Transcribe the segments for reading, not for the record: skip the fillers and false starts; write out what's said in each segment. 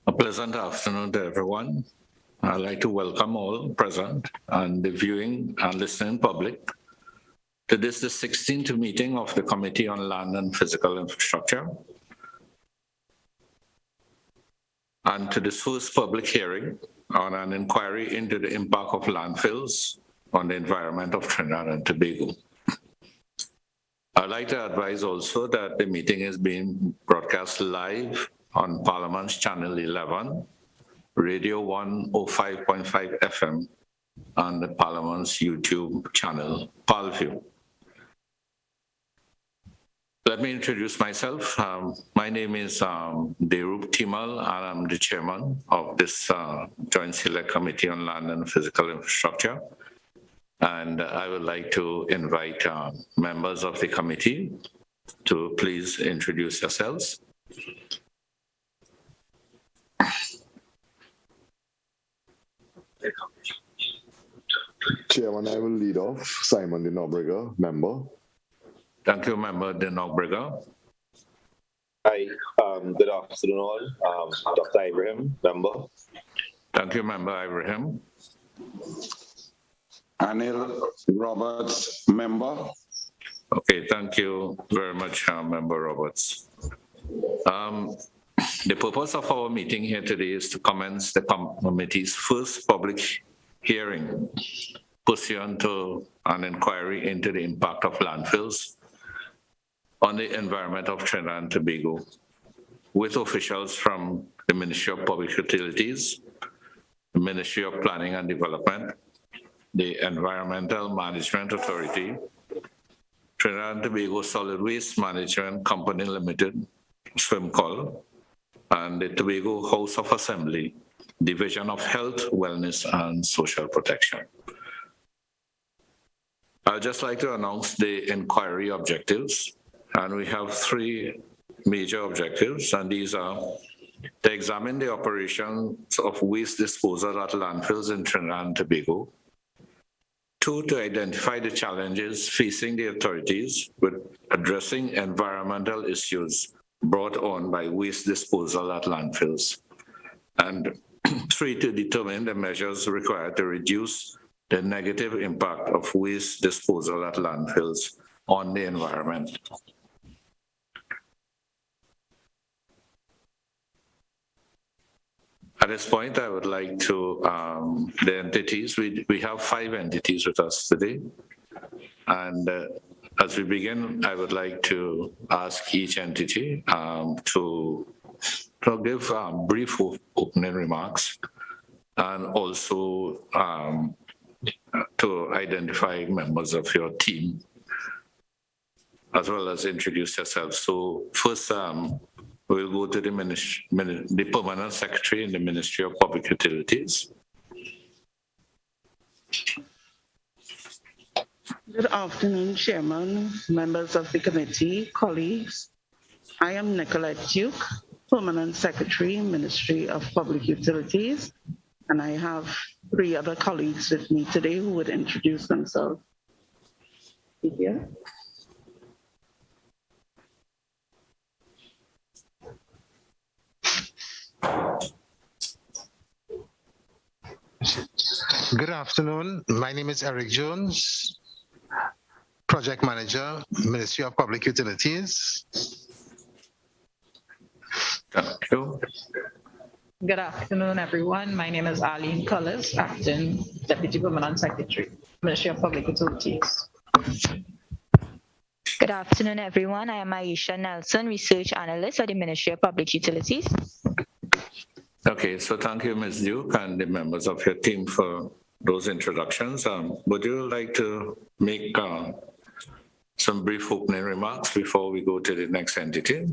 A pleasant afternoon to everyone. I'd like to welcome all present and the viewing and listening public to the 16th meeting of the Committee on Land and Physical Infrastructure, and to this first public hearing on an inquiry into the impact of landfills on the environment of Trinidad and Tobago. I'd like to advise also that the meeting is being broadcast live on Parliament's Channel 11, Radio 105.5 FM, and the Parliament's YouTube channel, ParlView. Let me introduce myself. My name is Derup Timal, and I'm the chairman of this Joint Select Committee on Land and Physical Infrastructure. And I would like to invite members of the committee to please introduce yourselves. Chairman, I will lead off. Simon de Nobrega, member. Thank you, Member de Nobrega. Hi, good afternoon all. Dr. Ibrahim, member. Thank you, Member Ibrahim. Anil Roberts, member. Okay, thank you very much, Member Roberts. The purpose of our meeting here today is to commence the committee's first public hearing pursuant to an inquiry into the impact of landfills on the environment of Trinidad and Tobago, with officials from the Ministry of Public Utilities, the Ministry of Planning and Development, the Environmental Management Authority, Trinidad and Tobago Solid Waste Management Company Limited, SWMCOL, and the Tobago House of Assembly, Division of Health, Wellness and Social Protection. I'd just like to announce the inquiry objectives, and we have three major objectives, and these are to examine the operations of waste disposal at landfills in Trinidad and Tobago. 2, to identify the challenges facing the authorities with addressing environmental issues brought on by waste disposal at landfills. And 3, to determine the measures required to reduce the negative impact of waste disposal at landfills on the environment. At this point, I would like to, the entities, we have 5 entities with us today. And as we begin, I would like to ask each entity to give brief opening remarks and also to identify members of your team, as well as introduce yourself. So first, we'll go to the Permanent Secretary in the Ministry of Public Utilities. Good afternoon, Chairman, members of the committee, colleagues. I am Nicolette Duke, Permanent Secretary, Ministry of Public Utilities, and I have 3 other colleagues with me today who would introduce themselves. Here. Good afternoon. My name is Eric Jones, Project Manager, Ministry of Public Utilities. Thank you. Good afternoon, everyone. My name is Arlene Cullis, Acting Deputy Permanent Secretary, Ministry of Public Utilities. Good afternoon, everyone. I am Aisha Nelson, Research Analyst at the Ministry of Public Utilities. Okay, so thank you, Ms. Duke, and the members of your team for those introductions. Would you like to make some brief opening remarks before we go to the next entity?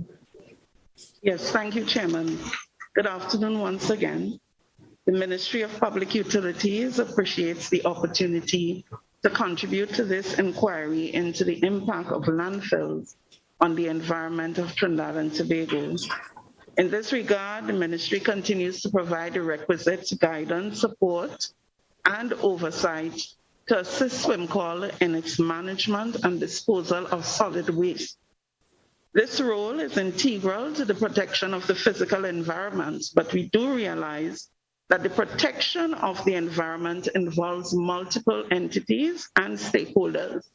Yes, thank you, Chairman. Good afternoon once again. The Ministry of Public Utilities appreciates the opportunity to contribute to this inquiry into the impact of landfills on the environment of Trinidad and Tobago. In this regard, the Ministry continues to provide the requisite guidance, support, and oversight to assist SWMCOL in its management and disposal of solid waste. This role is integral to the protection of the physical environment, but we do realize that the protection of the environment involves multiple entities and stakeholders.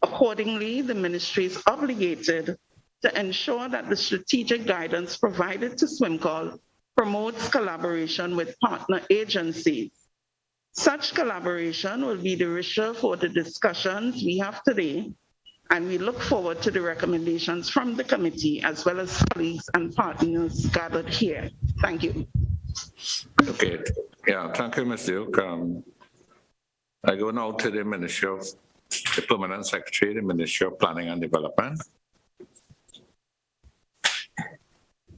Accordingly, the ministry is obligated to ensure that the strategic guidance provided to SWMCOL promotes collaboration with partner agencies. Such collaboration will be the issue for the discussions we have today, and we look forward to the recommendations from the committee as well as colleagues and partners gathered here. Thank you. Okay, yeah, thank you, Ms. Duke. I go now to the Ministry of the Permanent Secretary, the Ministry of Planning and Development.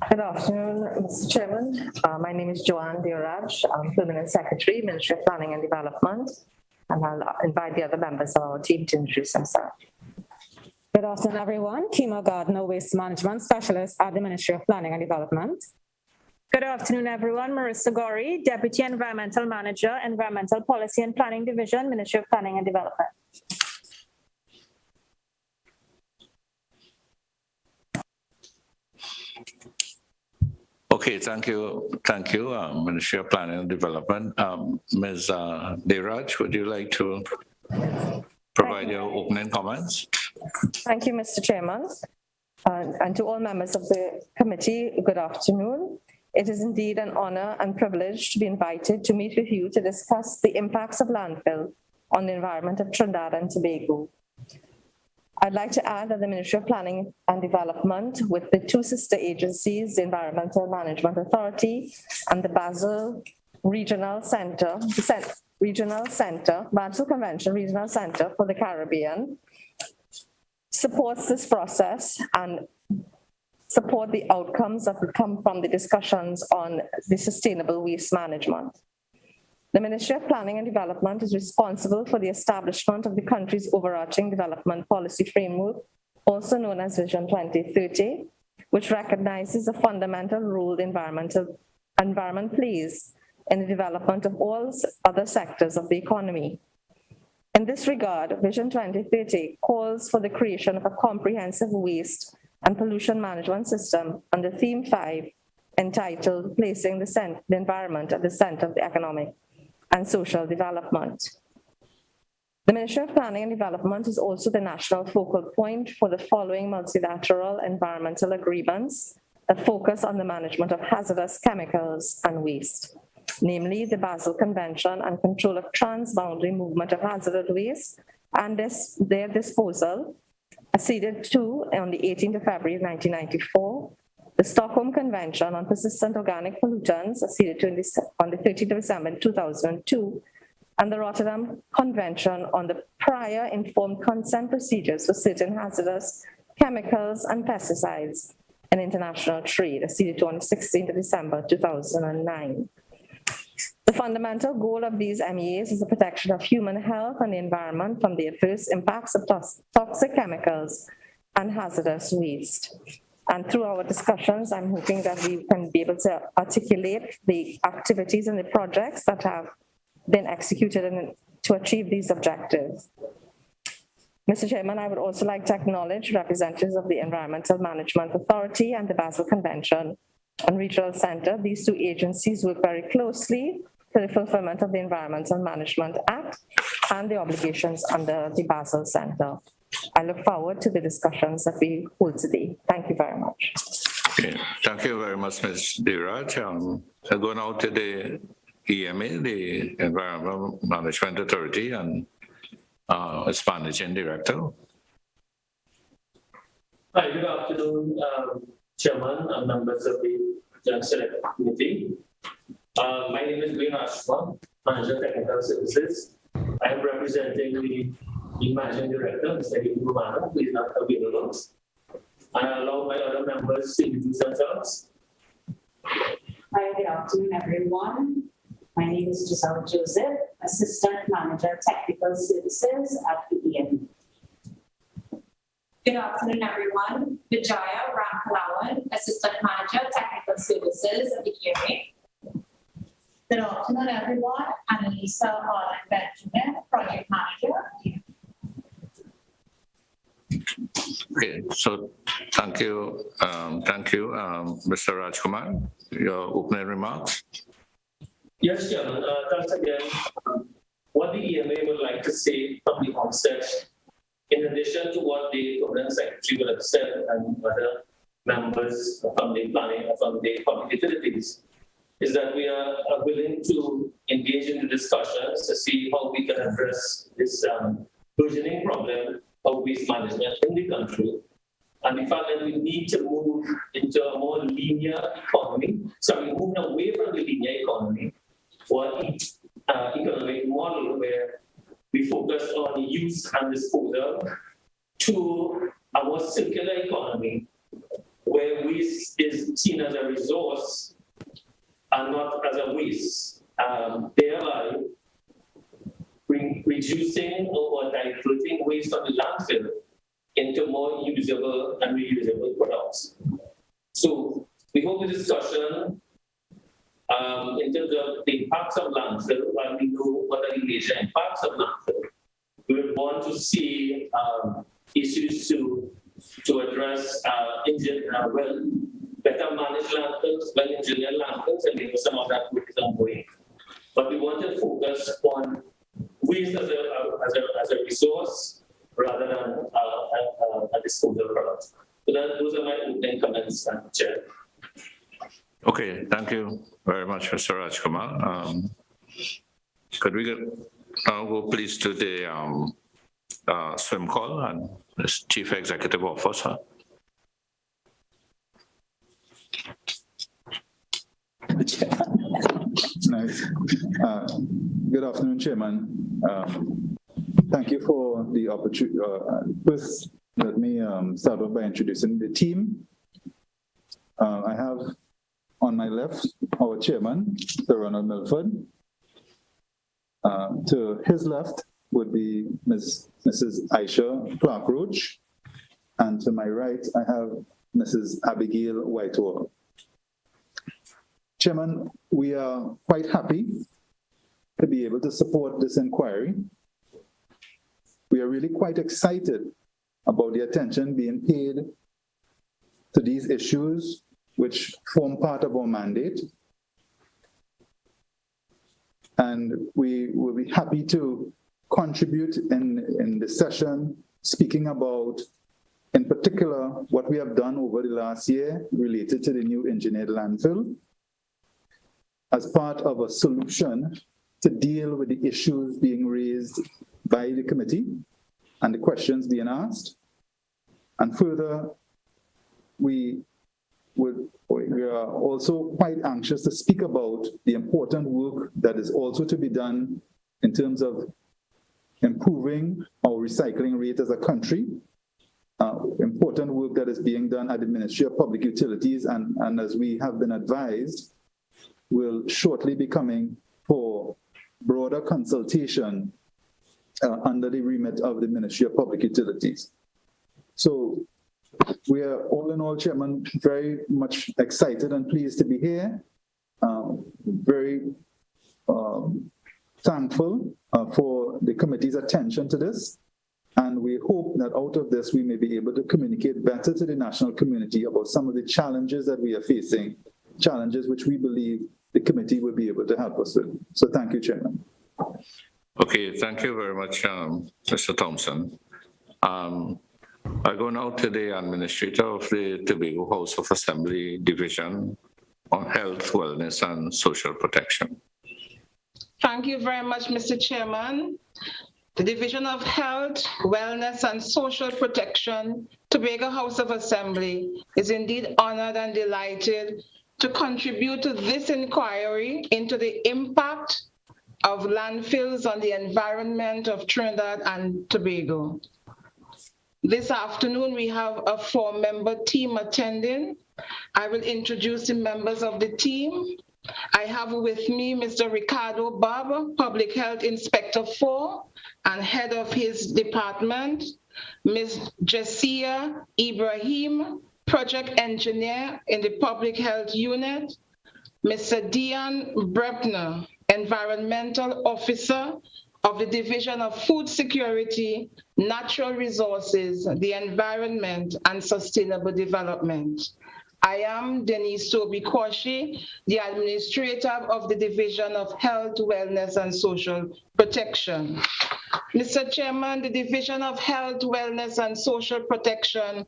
Good afternoon, Mr. Chairman. My name is Joanne Deoraj. I'm Permanent Secretary, Ministry of Planning and Development, and I'll invite the other members of our team to introduce themselves. Good afternoon, everyone. Kima Gardner, Waste Management Specialist at the Ministry of Planning and Development. Good afternoon, everyone. Marissa Gori, Deputy Environmental Manager, Environmental Policy and Planning Division, Ministry of Planning and Development. Okay, thank you, Ministry of Planning and Development. Ms. Deoraj, would you like to provide your opening comments? Thank you, Mr. Chairman. And to all members of the committee, good afternoon. It is indeed an honor and privilege to be invited to meet with you to discuss the impacts of landfill on the environment of Trinidad and Tobago. I'd like to add that the Ministry of Planning and Development, with the two sister agencies, the Environmental Management Authority and the Basel Regional Center, Basel Convention Regional Center for the Caribbean, supports this process and support the outcomes that come from the discussions on the sustainable waste management. The Ministry of Planning and Development is responsible for the establishment of the country's overarching development policy framework, also known as Vision 2030, which recognizes the fundamental role the environment plays in the development of all other sectors of the economy. In this regard, Vision 2030 calls for the creation of a comprehensive waste and pollution management system under Theme 5, entitled Placing the Environment at the Center of the Economic and Social Development. The Ministry of Planning and Development is also the national focal point for the following multilateral environmental agreements that focus on the management of hazardous chemicals and waste, namely the Basel Convention on Control of Transboundary Movement of Hazardous Waste and their disposal, acceded to on the 18th of February 1994, the Stockholm Convention on Persistent Organic Pollutants, acceded to on the 13th of December 2002, and the Rotterdam Convention on the Prior Informed Consent Procedures for Certain Hazardous Chemicals and Pesticides in International Trade, acceded to on the 16th of December 2009. The fundamental goal of these MEAs is the protection of human health and the environment from the adverse impacts of toxic chemicals and hazardous waste. And through our discussions, I'm hoping that we can be able to articulate the activities and the projects that have been executed to achieve these objectives. Mr. Chairman, I would also like to acknowledge representatives of the Environmental Management Authority and the Basel Convention on Regional Center. These two agencies work very closely to the fulfillment of the Environmental Management Act and the obligations under the Basel Center. I look forward to the discussions that we hold today. Thank you very much. Okay. Thank you very much, Ms. Deoraj. I'll go now to the EMA, the Environmental Management Authority, and its Managing Director. Hi, good afternoon, Chairman and members of the Joint Select Committee. My name is Wayne Ashma, Manager Technical Services. I am representing the Managing Director, Mr. Gimana, who is not available. And I allow my other members to introduce themselves. Hi, good afternoon, everyone. My name is Giselle Joseph, Assistant Manager Technical Services at the EMA. Good afternoon, everyone. Vijaya Ramkalawan, Assistant Manager Technical Services at the EMA. Good afternoon, everyone. Annalisa Harlan Benjamin, Project Manager. Okay, so Thank you. Mr. Rajkumar, your opening remarks. Yes, Chairman. Thanks again. What the EMA would like to say from the onset, in addition to what the Permanent Secretary will have said and other members from the planning from the public utilities, is that we are willing to engage in the discussions to see how we can address this burgeoning problem of waste management in the country, and the fact that we need to move into a more linear economy. So we're moving away from the linear economy for economic model where we focus on use and disposal to a more circular economy where waste is seen as a resource and not as a waste, thereby reducing or diverting waste from the landfill into more usable and reusable products. So we hope the discussion in terms of the impacts of landfill, while we know what are the major impacts of landfill, we would want to see issues to address better managed landfills, well-engineered landfills, and maybe some of that work is ongoing. But we want to focus on waste as a resource rather than a disposal product. So those are my opening comments, Chair. Okay, thank you very much, Mr. Rajkumar. Could we now go please to the SWMCOL and the Chief Executive Officer? Nice. Good afternoon, Chairman. Thank you for the opportunity. First, let me start off by introducing the team. I have on my left our Chairman, Sir Ronald Milford. To his left would be Mrs. Aisha Clark-Roach. And to my right, I have Mrs. Abigail Whitewall. Chairman, we are quite happy to be able to support this inquiry. We are really quite excited about the attention being paid to these issues which form part of our mandate. And we will be happy to contribute in the session, speaking about, in particular, what we have done over the last year related to the new engineered landfill as part of a solution to deal with the issues being raised by the committee and the questions being asked. And further, we are also quite anxious to speak about the important work that is also to be done in terms of improving our recycling rate as a country, important work that is being done at the Ministry of Public Utilities, and as we have been advised, will shortly be coming for broader consultation under the remit of the Ministry of Public Utilities. So we are all in all, Chairman, very much excited and pleased to be here. Very thankful for the committee's attention to this. And we hope that out of this, we may be able to communicate better to the national community about some of the challenges that we are facing, challenges which we believe the committee will be able to help us with. So thank you, Chairman. Okay, thank you very much, Mr. Thompson. I go now to the Administrator of the Tobago House of Assembly Division on Health, Wellness and Social Protection. Thank you very much, Mr. Chairman. The Division of Health, Wellness and Social Protection, Tobago House of Assembly, is indeed honored and delighted to contribute to this inquiry into the impact of landfills on the environment of Trinidad and Tobago. This afternoon, we have a 4-member team attending. I will introduce the members of the team. I have with me Mr. Ricardo Barber, Public Health Inspector 4 and head of his department, Ms. Jessia Ibrahim, Project Engineer in the Public Health Unit, Mr. Dian Brebner, Environmental Officer of the Division of Food Security, Natural Resources, the Environment, and Sustainable Development. I am Denise Toby-Kwashi, the Administrator of the Division of Health, Wellness, and Social Protection. Mr. Chairman, the Division of Health, Wellness, and Social Protection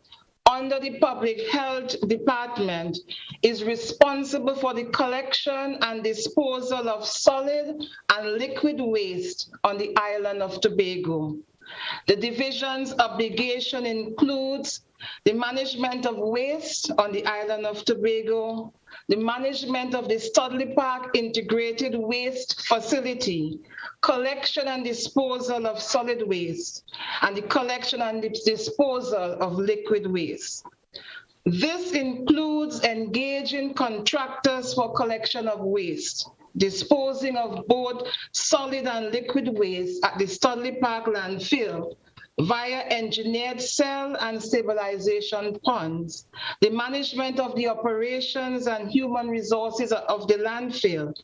under the Public Health Department is responsible for the collection and disposal of solid and liquid waste on the island of Tobago. The division's obligation includes the management of waste on the island of Tobago, the management of the Studley Park Integrated Waste Facility, collection and disposal of solid waste, and the collection and disposal of liquid waste. This includes engaging contractors for collection of waste, disposing of both solid and liquid waste at the Studley Park landfill via engineered cell and stabilization ponds, the management of the operations and human resources of the landfill,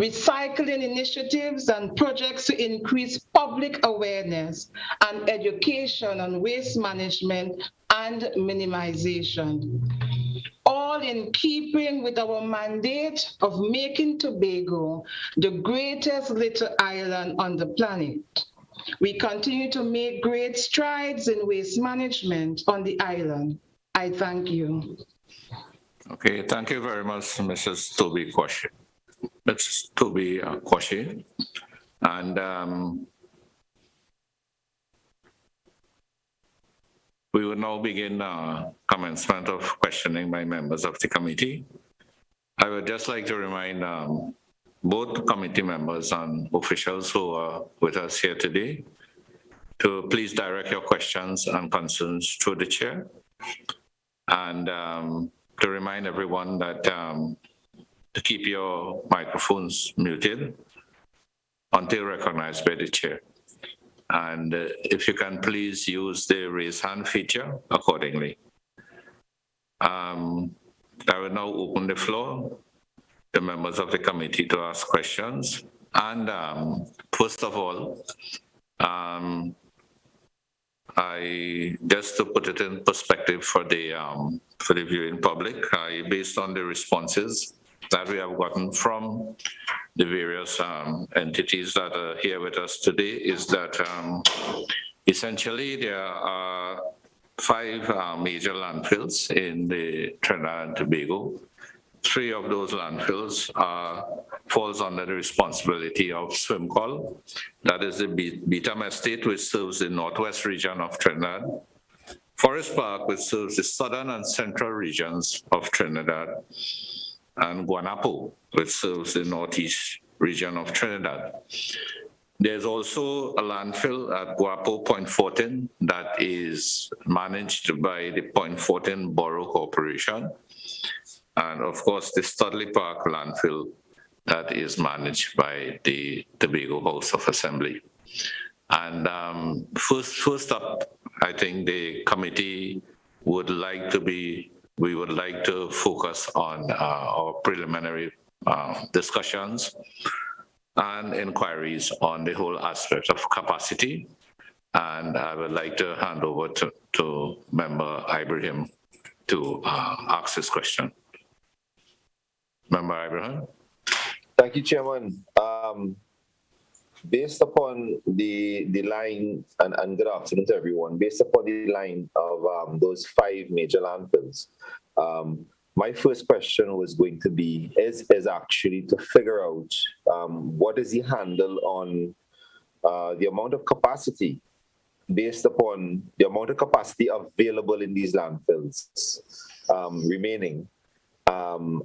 recycling initiatives and projects to increase public awareness and education on waste management and minimization. All in keeping with our mandate of making Tobago the greatest little island on the planet. We continue to make great strides in waste management on the island. I thank you. Okay, thank you very much, Mrs. Toby-Kwashi. Mrs. Toby-Kwashi. And we will now begin commencement of questioning by members of the committee. I would just like to remind both committee members and officials who are with us here today to please direct your questions and concerns through the chair. And to remind everyone that to keep your microphones muted until recognized by the chair. And if you can please use the raise hand feature accordingly. I will now open the floor to members of the committee to ask questions. And first of all, just to put it in perspective for the viewing public, based on the responses that we have gotten from the various entities that are here with us today, is that essentially there are 5 major landfills in the Trinidad and Tobago. 3 of those landfills falls under the responsibility of SWMCOL. That is the Beetham Estate, which serves the northwest region of Trinidad, Forest Park, which serves the southern and central regions of Trinidad, and Guanapo, which serves the northeast region of Trinidad. There's also a landfill at Guapo Point Fortin that is managed by the Point Fortin Borough Corporation. And of course, the Studley Park landfill that is managed by the Tobago House of Assembly. And first up, I think the committee would like to focus on our preliminary discussions and inquiries on the whole aspect of capacity. And I would like to hand over to Member Ibrahim to ask this question. Member Ibrahim. Thank you, Chairman. Based upon the line, and good afternoon to everyone, based upon the line of those 5 major landfills, my first question was going to be, is actually to figure out what is the handle on the amount of capacity based upon the amount of capacity available in these landfills remaining,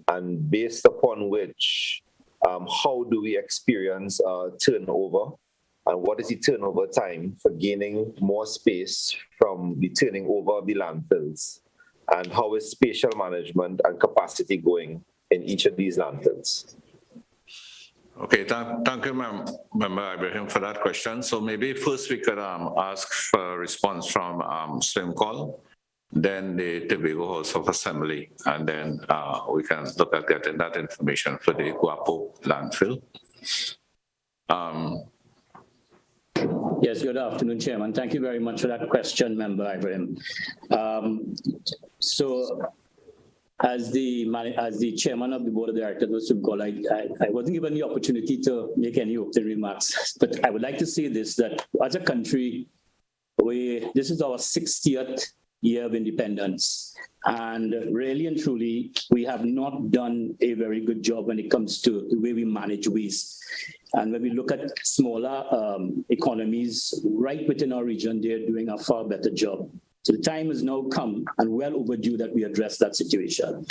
and based upon which, how do we experience turnover, and what is the turnover time for gaining more space from the turning over of the landfills, and how is spatial management and capacity going in each of these landfills? Okay, thank you, Member Ibrahim, for that question. So maybe first we could ask for a response from SWMCOL, then the Tobago House of Assembly, and then we can look at getting that information for the Guapo landfill. Yes, good afternoon, Chairman. Thank you very much for that question, Member Ibrahim. So, as the chairman of the board of directors of SWMCOL, I wasn't given the opportunity to make any opening remarks, but I would like to say this, that as a country, this is our 60th year of independence. And really and truly, we have not done a very good job when it comes to the way we manage waste. And when we look at smaller economies right within our region, they're doing a far better job. So the time has now come and well overdue that we address that situation.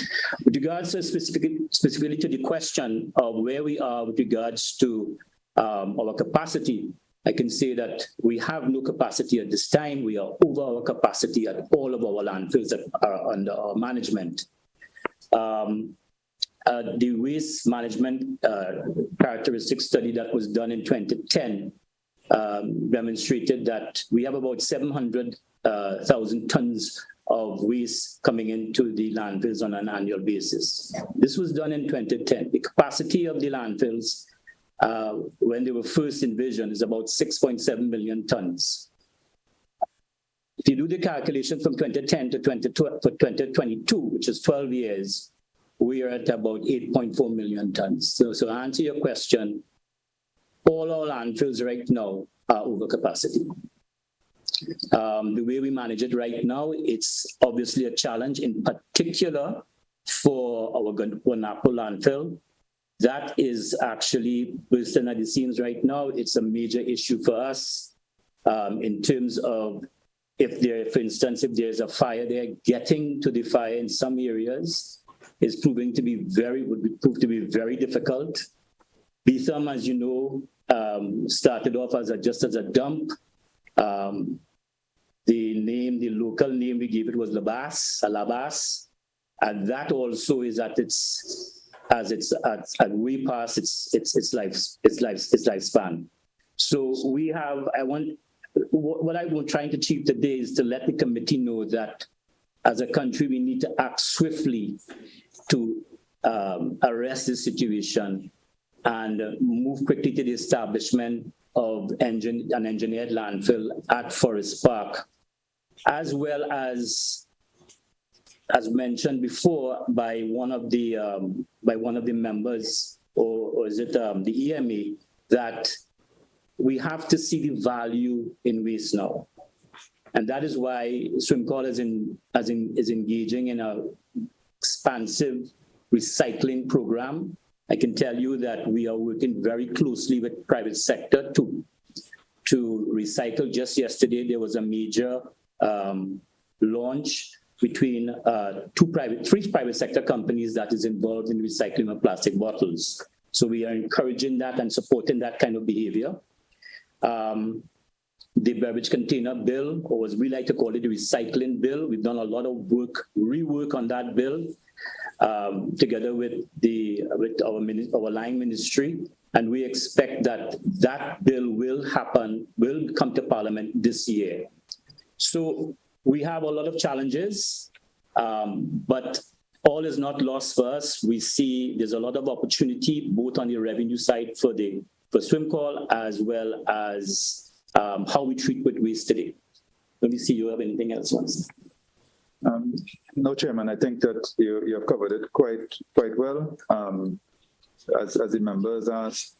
With regards to specifically to the question of where we are with regards to our capacity, I can say that we have no capacity at this time. We are over our capacity at all of our landfills that are under our management. The waste management characteristic study that was done in 2010 demonstrated that we have about 700,000 tons of waste coming into the landfills on an annual basis. This was done in 2010. The capacity of the landfills when they were first envisioned is about 6.7 million tons. If you do the calculation from 2010 to 2022, which is 12 years, we are at about 8.4 million tons. So to answer your question, all our landfills right now are over capacity. The way we manage it right now, it's obviously a challenge, in particular for our Guanapo landfill. That is actually bursting at the seams right now. It's a major issue for us in terms of if there, for instance, if there's a fire there, getting to the fire in some areas is would prove to be very difficult. Betham, as you know, started off as just as a dump. The local name we gave it was Labas, and that also is at way past its lifespan. So we have. What I'm trying to achieve today is to let the committee know that as a country we need to act swiftly to arrest this situation and move quickly to the establishment of an engineered landfill at Forest Park, as well as mentioned before by one of the members, or is it the EMA, that we have to see the value in waste now, and that is why SWMCOL is engaging in an expansive recycling program. I can tell you that we are working very closely with private sector to recycle. Just yesterday, there was a major launch between three private sector companies that is involved in recycling of plastic bottles. So we are encouraging that and supporting that kind of behavior. The beverage container bill, or as we like to call it, the recycling bill, we've done a lot of rework on that bill together with our line ministry, and we expect that bill will come to Parliament this year. So we have a lot of challenges, but all is not lost for us. We see there's a lot of opportunity both on the revenue side for SWMCOL as well as how we treat with waste today. Let me see, you have anything else once? No, Chairman, I think that you have covered it quite well. As the members asked,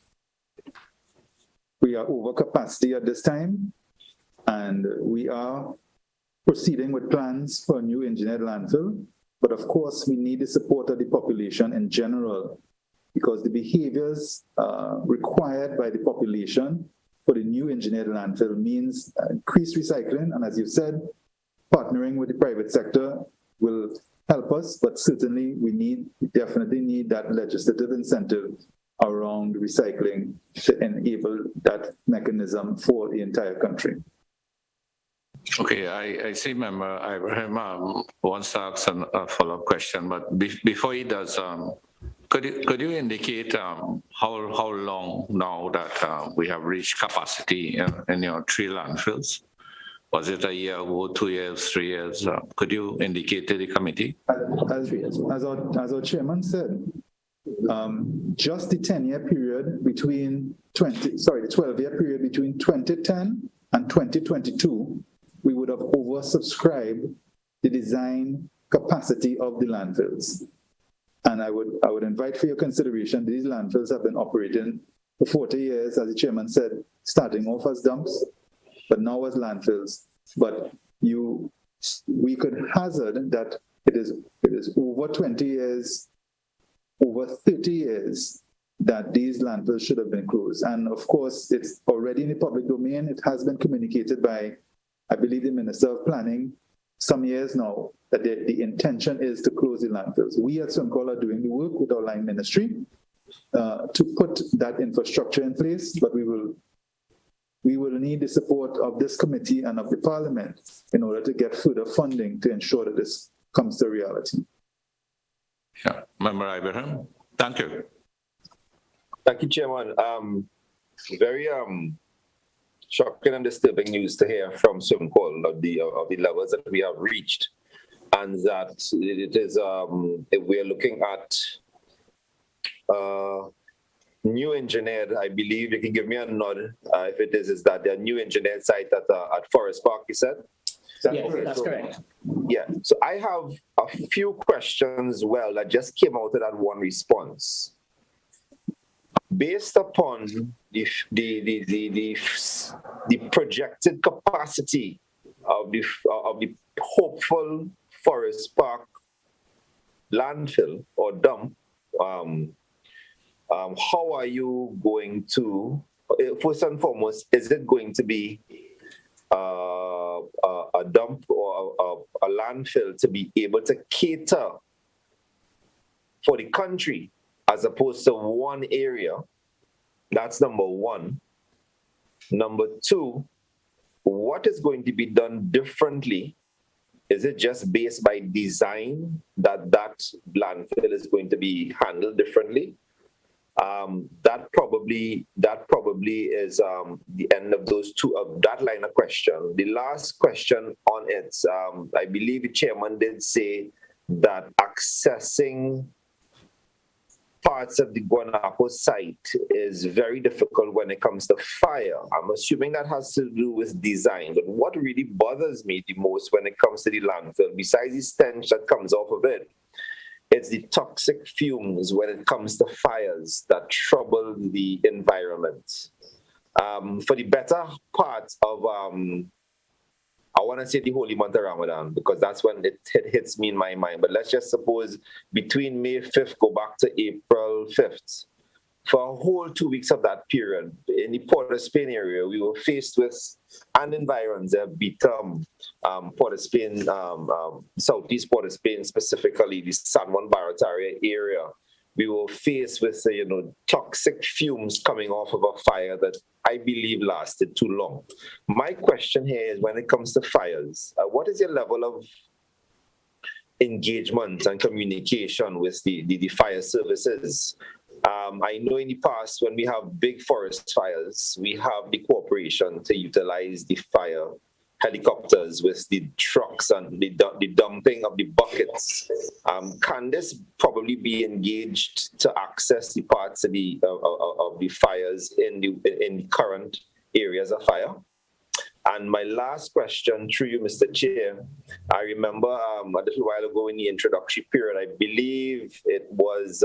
we are over capacity at this time, and we are proceeding with plans for a new engineered landfill. But of course, we need the support of the population in general, because the behaviors required by the population for the new engineered landfill means increased recycling. And as you said, partnering with the private sector will help us, but certainly we definitely need that legislative incentive around recycling to enable that mechanism for the entire country. Okay, I see Member Ibrahim wants to ask a follow-up question, but before he does, could you indicate how long now that we have reached capacity in your three landfills? Was it a year ago, 2 years, 3 years? Could you indicate to the committee? As our chairman said, just the 10-year period between the 12-year period between 2010 and 2022, we would have oversubscribed the design capacity of the landfills. And I would invite for your consideration, these landfills have been operating for 40 years, as the chairman said, starting off as dumps, but now as landfills. But we could hazard that it is over 20 years, over 30 years that these landfills should have been closed. And of course, it's already in the public domain. It has been communicated by, I believe, the Minister of Planning some years now, that the intention is to close the landfills. We at SWMCOL are doing the work with our line ministry to put that infrastructure in place, but we will need the support of this committee and of the Parliament in order to get further funding to ensure that this comes to reality. Yeah, Member Ibrahim, thank you. Thank you, Chairman. Very shocking and disturbing news to hear from SWMCOL of the levels that we have reached, and that it is if we are looking at new engineered. I believe you can give me a nod if it is that the new engineered site at Forest Park. You said. Yes, that's correct. Yeah. So I have a few questions. Well, that just came out of that one response. Based upon the projected capacity of the hopeful Forest Park landfill or dump, how are you going to? First and foremost, is it going to be a dump or a landfill to be able to cater for the country as opposed to one area? That's number one. Number two, what is going to be done differently? Is it just based by design that landfill is going to be handled differently? That probably is the end of those two of that line of question. The last question on it, I believe the chairman did say that accessing parts of the Guanaco site is very difficult when it comes to fire. I'm assuming that has to do with design. But what really bothers me the most when it comes to the landfill, besides the stench that comes off of it, it's the toxic fumes when it comes to fires that trouble the environment. For the better part of, I want to say the holy month of Ramadan, because that's when it hits me in my mind. But let's just suppose between May 5th, go back to April 5th. For a whole 2 weeks of that period, in the Port of Spain area, we were faced with, and environs, Port of Spain, Southeast Port of Spain, specifically the San Juan Barataria area. We were faced with, toxic fumes coming off of a fire that I believe lasted too long. My question here is, when it comes to fires, what is your level of engagement and communication with the fire services? I know in the past, when we have big forest fires, we have the cooperation to utilize the fire helicopters with the trucks and the dumping of the buckets. Can this probably be engaged to access the parts of the fires in the current areas of fire? And my last question, through you, Mr. Chair, I remember a little while ago in the introductory period, I believe it was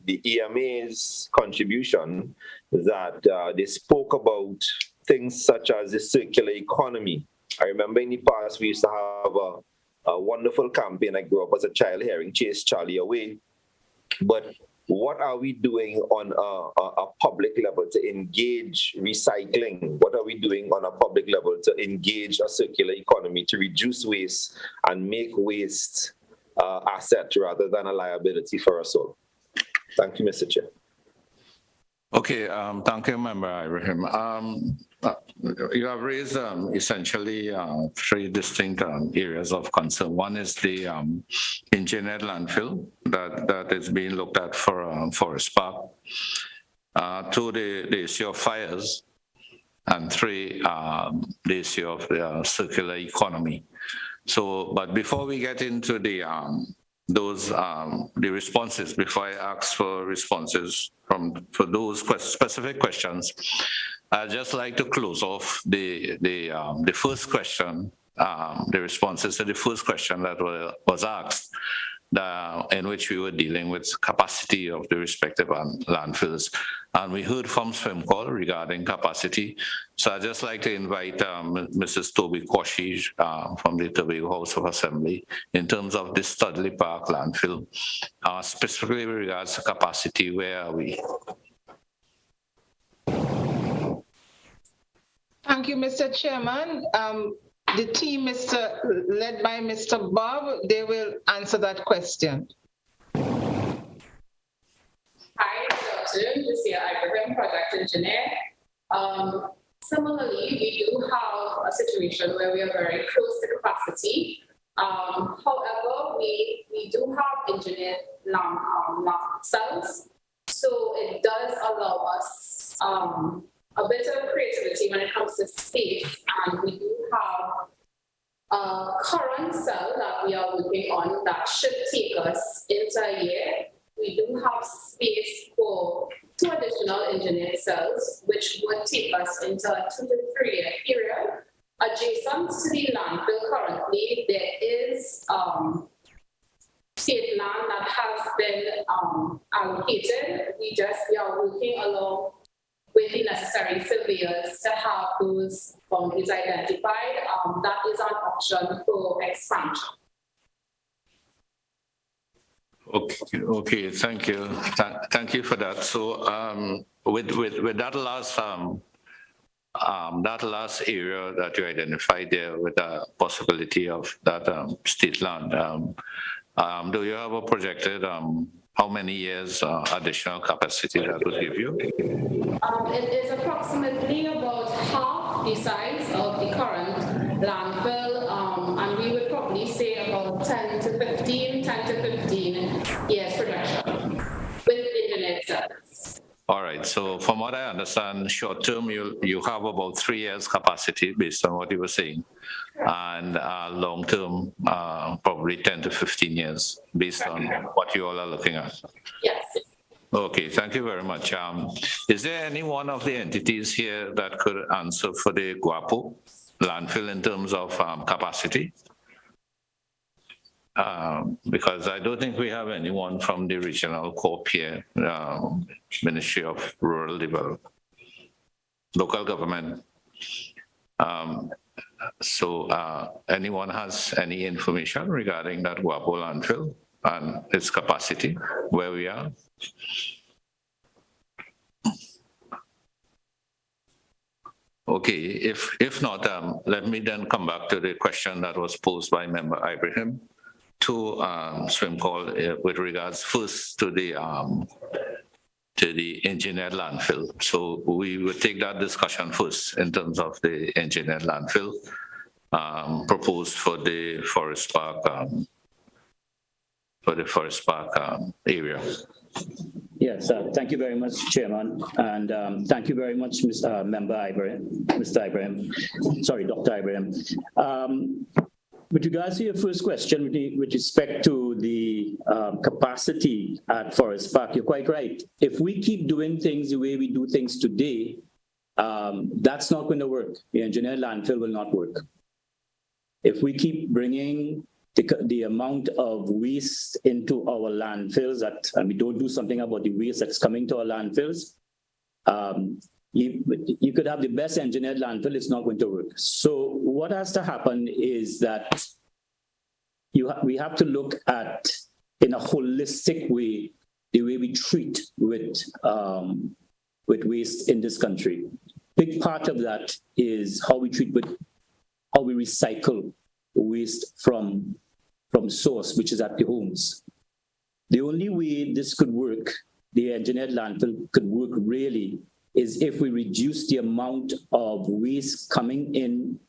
the EMA's contribution that they spoke about things such as the circular economy. I remember in the past we used to have a wonderful campaign. I grew up as a child hearing Chase Charlie Away. But what are we doing on a public level to engage recycling? What are we doing on a public level to engage a circular economy, to reduce waste and make waste asset rather than a liability for us all? Thank you, Mr. Chair. Okay, thank you, Member Ibrahim. You have raised essentially three distinct areas of concern. One is the engineered landfill that is being looked at for Forest Park. Two, the issue of fires. And three, the issue of the circular economy. So, but before we get into the responses, before I ask for responses for those specific questions, I'd just like to close off the first question, the responses to the first question that was asked, in which we were dealing with capacity of the respective landfills. And we heard from SWMCOL regarding capacity. So I'd just like to invite Mrs. Toby Quashie from the Tobago House of Assembly in terms of the Studley Park landfill, specifically with regards to capacity. Where are we? Thank you, Mr. Chairman. The team led by Mr. Bob, they will answer that question. Hi, good afternoon. This is Ibrahim, project engineer. Similarly, we do have a situation where we are very close to capacity. However, we do have engineered cells, so it does allow us a bit of creativity when it comes to space, and we do have a current cell that we are working on that should take us into a year. We do have space for 2 additional engineered cells, which would take us into a 2 to 3 year period. Adjacent to the landfill currently, there is state land that has been allocated. We are working along with the necessary surveyors to have those boundaries identified. That is an option for expansion. Okay, thank you. Thank you for that. So with that last area that you identified there with the possibility of that state land, do you have a projected how many years additional capacity that would give you? It is approximately about half the size of the current landfill, and we would probably say about 10 to 15 years production with engineered cells. All right, so from what I understand, short term, you have about 3 years capacity based on what you were saying, and long term, probably 10 to 15 years based on what you all are looking at. Yes. Okay, thank you very much. Is there any one of the entities here that could answer for the Guapo landfill in terms of capacity? Because I don't think we have anyone from the regional corp here, Ministry of Rural Development, local government. So anyone has any information regarding that Guapo landfill and its capacity, where we are? Okay, if not, let me then come back to the question that was posed by Member Ibrahim to SWMCOL with regards first to the engineered landfill. So we will take that discussion first in terms of the engineered landfill proposed for the Forest Park area. Yes, thank you very much, Chairman, and thank you very much, Mr. Dr. Ibrahim. With regards to your first question, with respect to the capacity at Forest Park, you're quite right. If we keep doing things the way we do things today, that's not going to work. The engineered landfill will not work. If we keep bringing the amount of waste into our landfills and we don't do something about the waste that's coming to our landfills, you could have the best engineered landfill, it's not going to work. So what has to happen is that we have to look at, in a holistic way, the way we treat with waste in this country. Big part of that is how we recycle waste from source, which is at the homes. The only way this could work, the engineered landfill could work really, is if we reduce the amount of waste coming in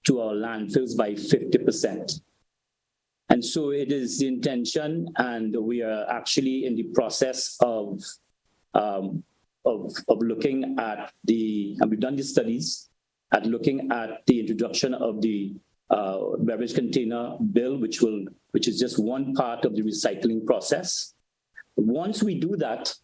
to our landfills by 50%. And so it is the intention, and we are actually in the process of looking at and we've done the studies, at looking at the introduction of the beverage container bill, which is just one part of the recycling process. Once we do that,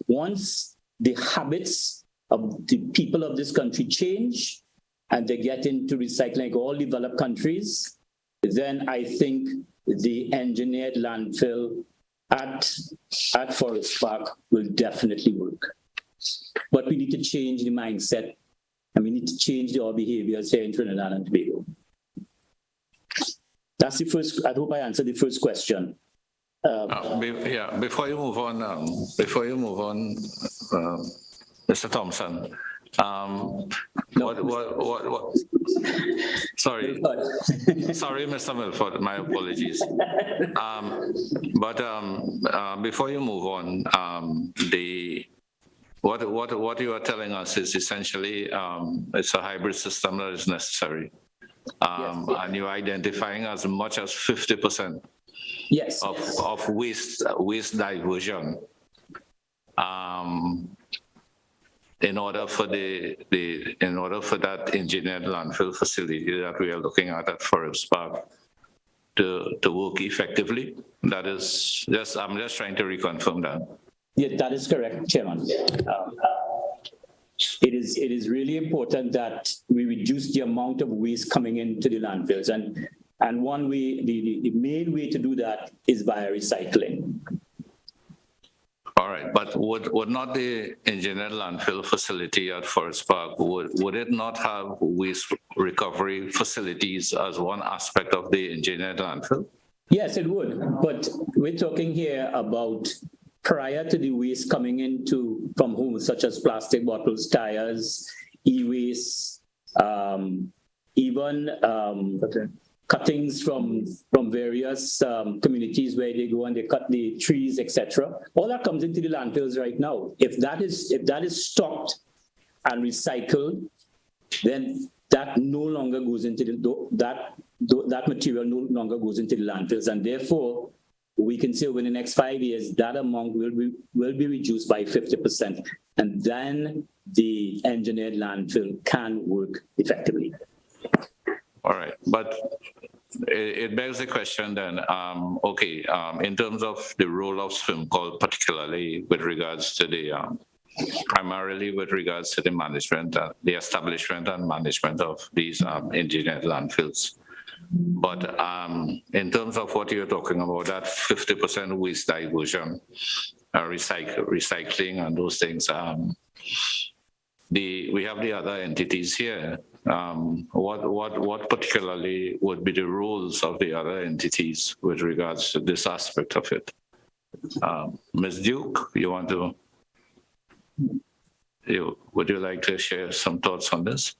once the habits of the people of this country change and they get into recycling like all developed countries, then I think the engineered landfill at Forest Park will definitely work. But we need to change the mindset and we need to change our behaviors here in Trinidad and Tobago. That's the first, I hope I answered the first question. Before you move on, Mr. Thompson, sorry, Mr. Milford, my apologies. But before you move on, what you are telling us is essentially it's a hybrid system that is necessary. And you're identifying as much as 50% of waste diversion in order for that engineered landfill facility that we are looking at Forest Park to work effectively. That is I'm just trying to reconfirm that. Yeah, that is correct, Chairman. It is really important that we reduce the amount of waste coming into the landfills, and one way, the main way to do that is via recycling. All right, but would not the engineered landfill facility at Forest Park, would it not have waste recovery facilities as one aspect of the engineered landfill? Yes, it would, but we're talking here about prior to the waste coming into from homes, such as plastic bottles, tires, e-waste, even cuttings from various communities where they go and they cut the trees, etc. All that comes into the landfills right now. If that is stocked and recycled, then that no longer goes into that material no longer goes into the landfills, and therefore we can say within the next 5 years that amount will be reduced by 50%, and then the engineered landfill can work effectively. All right, but it begs the question then, in terms of the role of SWMCOL, particularly with regards to the, primarily with regards to the management, the establishment and management of these engineered landfills. But in terms of what you're talking about, that 50% waste diversion, recycling and those things, we have the other entities here. What particularly would be the roles of the other entities with regards to this aspect of it? Ms. Duke, would you like to share some thoughts on this?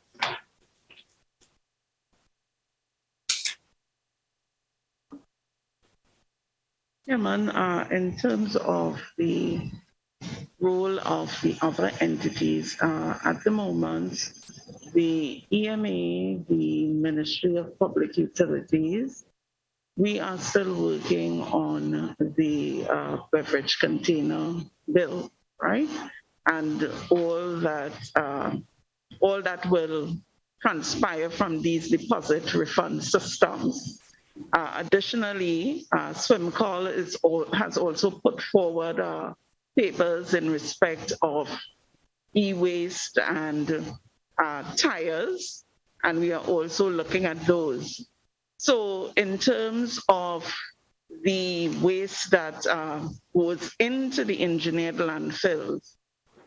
Chairman, in terms of the role of the other entities, at the moment, the EMA, the Ministry of Public Utilities, we are still working on the beverage container bill, right? And all that will transpire from these deposit refund systems. Additionally, SWMCOL has also put forward papers in respect of e-waste and tires, and we are also looking at those. So in terms of the waste that goes into the engineered landfills,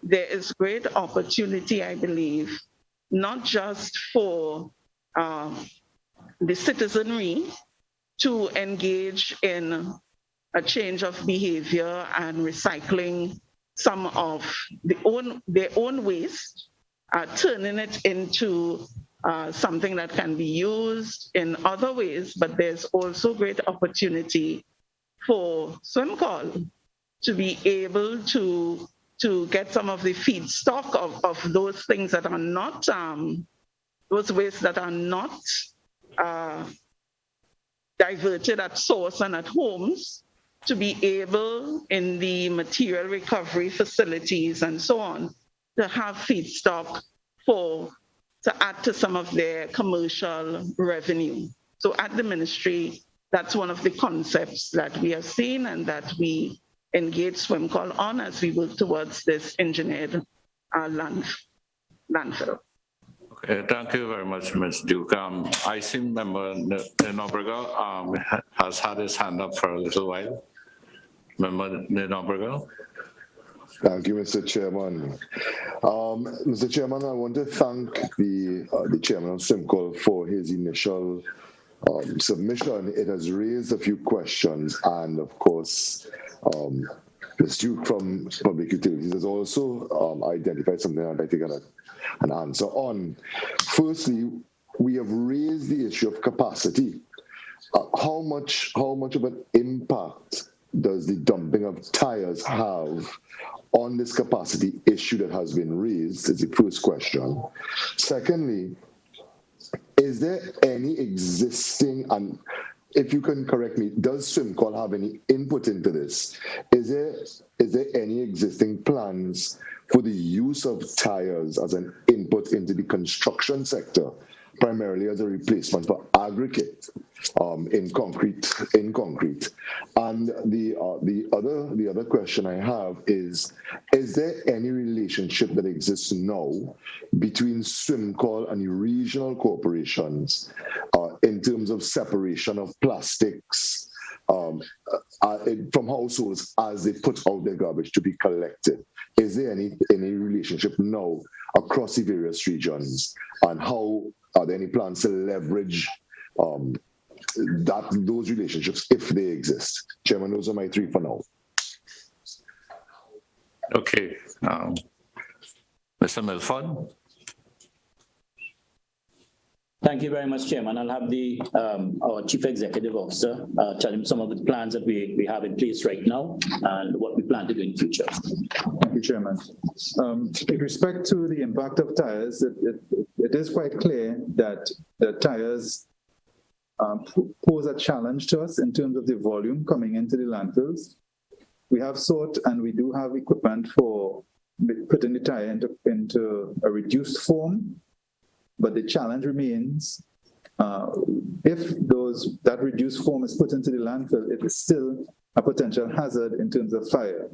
there is great opportunity, I believe, not just for the citizenry to engage in a change of behavior and recycling some of their own waste, turning it into something that can be used in other ways, but there's also great opportunity for SWMCOL to be able to get some of the feedstock of those things that are not, those wastes that are not diverted at source and at homes, to be able in the material recovery facilities and so on to have feedstock to add to some of their commercial revenue. So at the ministry, that's one of the concepts that we have seen and that we engage SWMCOL on as we work towards this engineered landfill. Okay, thank you very much, Ms. Duke. I see Member Nobrega has had his hand up for a little while. Member Nobrega. Thank you, Mr. Chairman. Mr. Chairman, I want to thank the chairman of SWMCOL for his initial submission. It has raised a few questions, and of course, Ms. Duke from Public Utilities has also identified something I'd like to get an answer on. Firstly, we have raised the issue of capacity. How much of an impact does the dumping of tires have on this capacity issue that has been raised? Is the first question. Secondly, is there any existing, and if you can correct me, does SWMCOL have any input into this? Is there any existing plans for the use of tires as an input into the construction sector, primarily as a replacement for aggregate in concrete? And the other question I have is there any relationship that exists now between SWMCOL and the regional corporations in terms of separation of plastics from households as they put out their garbage to be collected? Is there any relationship now across the various regions, and how are there any plans to leverage those relationships if they exist? Chairman, those are my three for now. Okay, Mr. Milford. Thank you very much, Chairman. I'll have our Chief Executive Officer tell him some of the plans that we have in place right now and what we plan to do in the future. Thank you, Chairman. With respect to the impact of tires, it is quite clear that the tires pose a challenge to us in terms of the volume coming into the landfills. We have sought, and we do have equipment for putting the tire into a reduced form. But the challenge remains, if that reduced form is put into the landfill, it is still a potential hazard in terms of fire.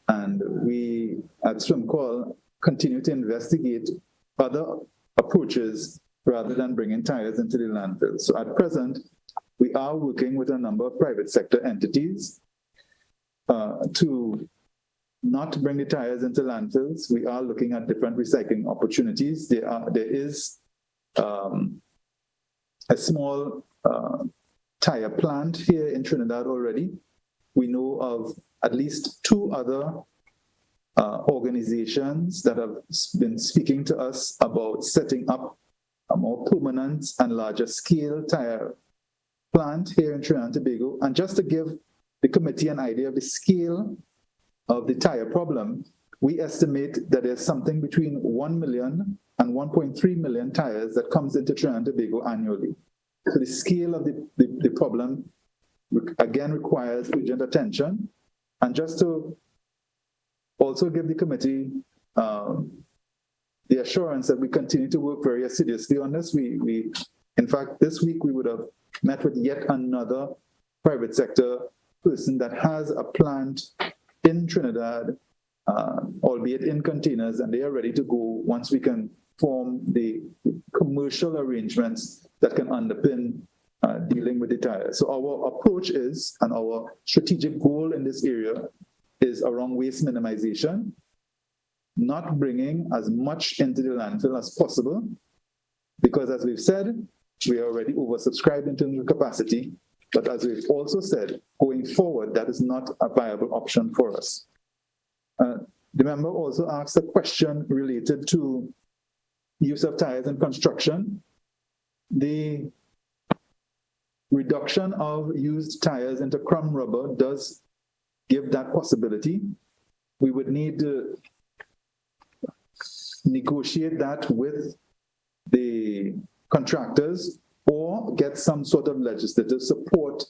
And we at SWMCOL continue to investigate other approaches rather than bringing tires into the landfill. So at present, we are working with a number of private sector entities to not bring the tires into landfills. We are looking at different recycling opportunities. There is a small tire plant here in Trinidad already. We know of at least 2 other organizations that have been speaking to us about setting up a more permanent and larger scale tire plant here in Trinidad and Tobago. And just to give the committee an idea of the scale of the tire problem, we estimate that there's something between 1 million and 1.3 million tires that comes into Trinidad and Tobago annually. So the scale of the problem, again, requires urgent attention. And just to also give the committee the assurance that we continue to work very assiduously on this. In fact, this week we would have met with yet another private sector person that has a plant in Trinidad, albeit in containers, and they are ready to go once we can form the commercial arrangements that can underpin dealing with the tires. So our approach is, and our strategic goal in this area is around waste minimization, not bringing as much into the landfill as possible, because as we've said, we are already oversubscribed in terms of capacity. But as we've also said, going forward, that is not a viable option for us. The member also asked a question related to use of tires in construction. The reduction of used tires into crumb rubber does give that possibility. We would need to negotiate that with the contractors or get some sort of legislative support,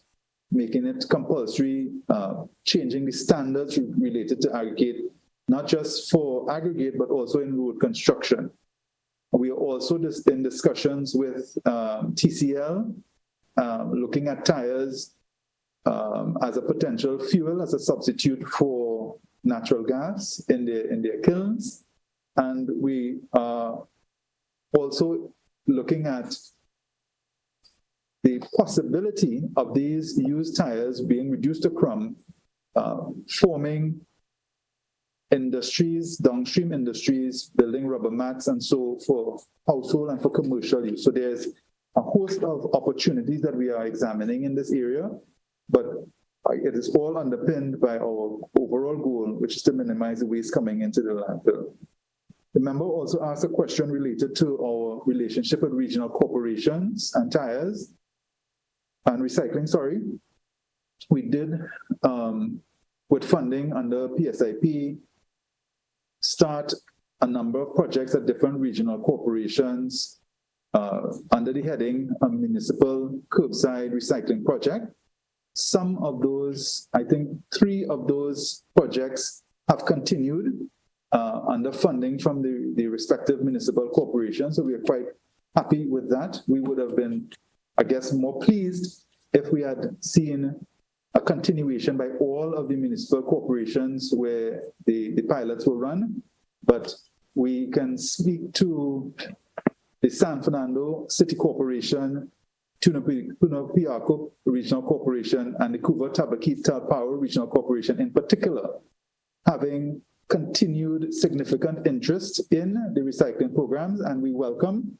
making it compulsory, changing the standards related to aggregate, not just for aggregate, but also in road construction. We are also just in discussions with TCL, looking at tires as a potential fuel, as a substitute for natural gas in their kilns. And we are also looking at the possibility of these used tires being reduced to crumb, forming industries, downstream industries, building rubber mats, and so for household and for commercial use. So there's a host of opportunities that we are examining in this area, but it is all underpinned by our overall goal, which is to minimize the waste coming into the landfill. The member also asked a question related to our relationship with regional corporations and tires and recycling, sorry. We did, with funding under PSIP, start a number of projects at different regional corporations under the heading a municipal curbside recycling project. Some of those, I think 3 of those projects have continued under funding from the respective municipal corporations. So we are quite happy with that. We would have been, I guess, more pleased if we had seen a continuation by all of the municipal corporations where the pilots were run. But we can speak to the San Fernando City Corporation, Tunapiaco Regional Corporation, and the Couva Tabaquita Power Regional Corporation in particular, having continued significant interest in the recycling programs, and we welcome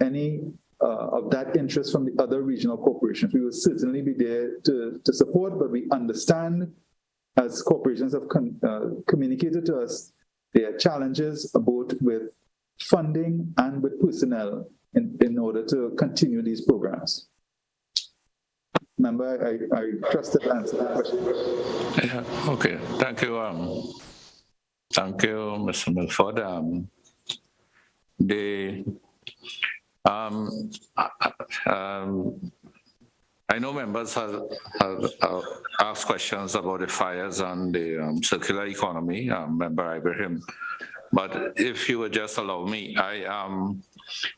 any of that interest from the other regional corporations. We will certainly be there to support, but we understand, as corporations have communicated to us, their challenges both with funding and with personnel in order to continue these programs. Member, I trust that answered the question. Yeah, okay, thank you. Thank you, Mr. Milford. I know members have asked questions about the fires and the circular economy, Member Ibrahim. But if you would just allow me, I am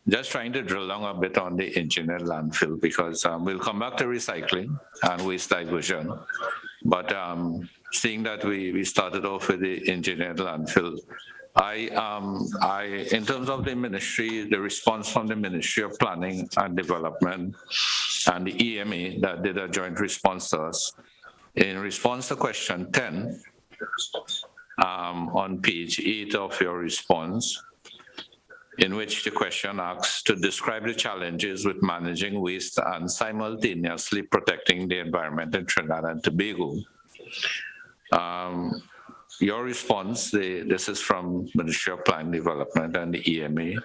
just trying to drill down a bit on the engineered landfill, because we'll come back to recycling and waste diversion. But seeing that we started off with the engineered landfill, in terms of the ministry, the response from the Ministry of Planning and Development and the EMA that did a joint response to us, in response to question 10, on page 8 of your response, in which the question asks to describe the challenges with managing waste and simultaneously protecting the environment in Trinidad and Tobago. Your response, this is from Ministry of Planning Development and the EMA,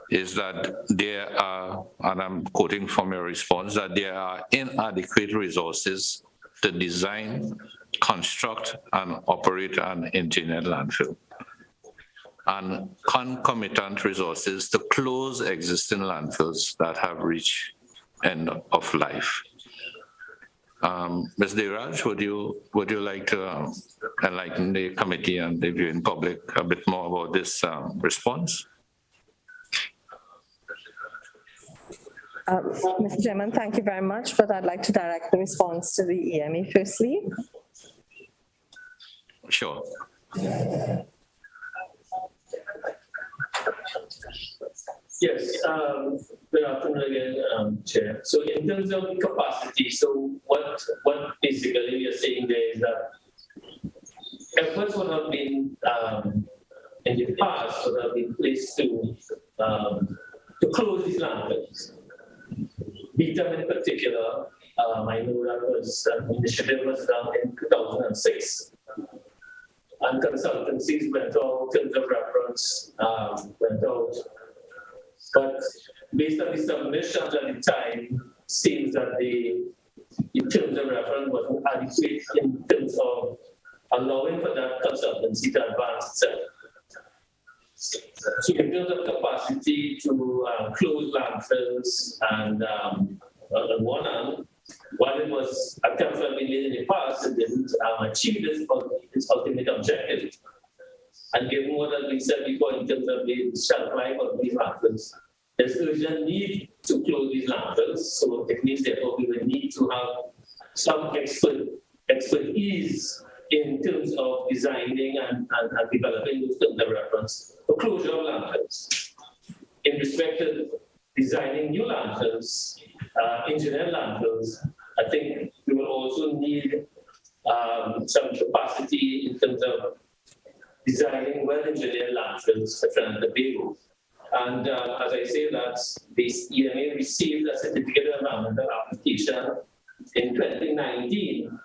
is that there are, and I'm quoting from your response, that there are inadequate resources to design, construct, and operate an engineered landfill, and concomitant resources to close existing landfills that have reached end of life. Ms. Deiraj, would you like to enlighten the committee and the viewing public a bit more about this response? Mr. Chairman, thank you very much, but I'd like to direct the response to the EMA firstly. Sure. Yes, good afternoon again, Chair. So in terms of capacity, so what basically we are saying there is that efforts would have been in the past would have been placed to close these landfills. BTM in particular, I know that was an initiative was done in 2006. And consultancies went out, terms of reference went out. But based on the submissions at the time, seems that the terms of reference wasn't adequate in terms of allowing for that consultancy to advance itself. So in terms of capacity to close landfills and on one hand, while it was attempts that we made in the past, it didn't achieve its ultimate objective. And given what has been said before in terms of the shelf life of these landfills, there's urgent need to close these landfills. So it means therefore we will need to have some expertise in terms of designing and developing those terms of reference for closure of landfills. In respect to designing new landfills, engineered landfills, I think we will also need some capacity in terms of designing well-engineered landfills for Trinidad and Tobago. And as I say that, the EMA received a certificate of environmental application in 2019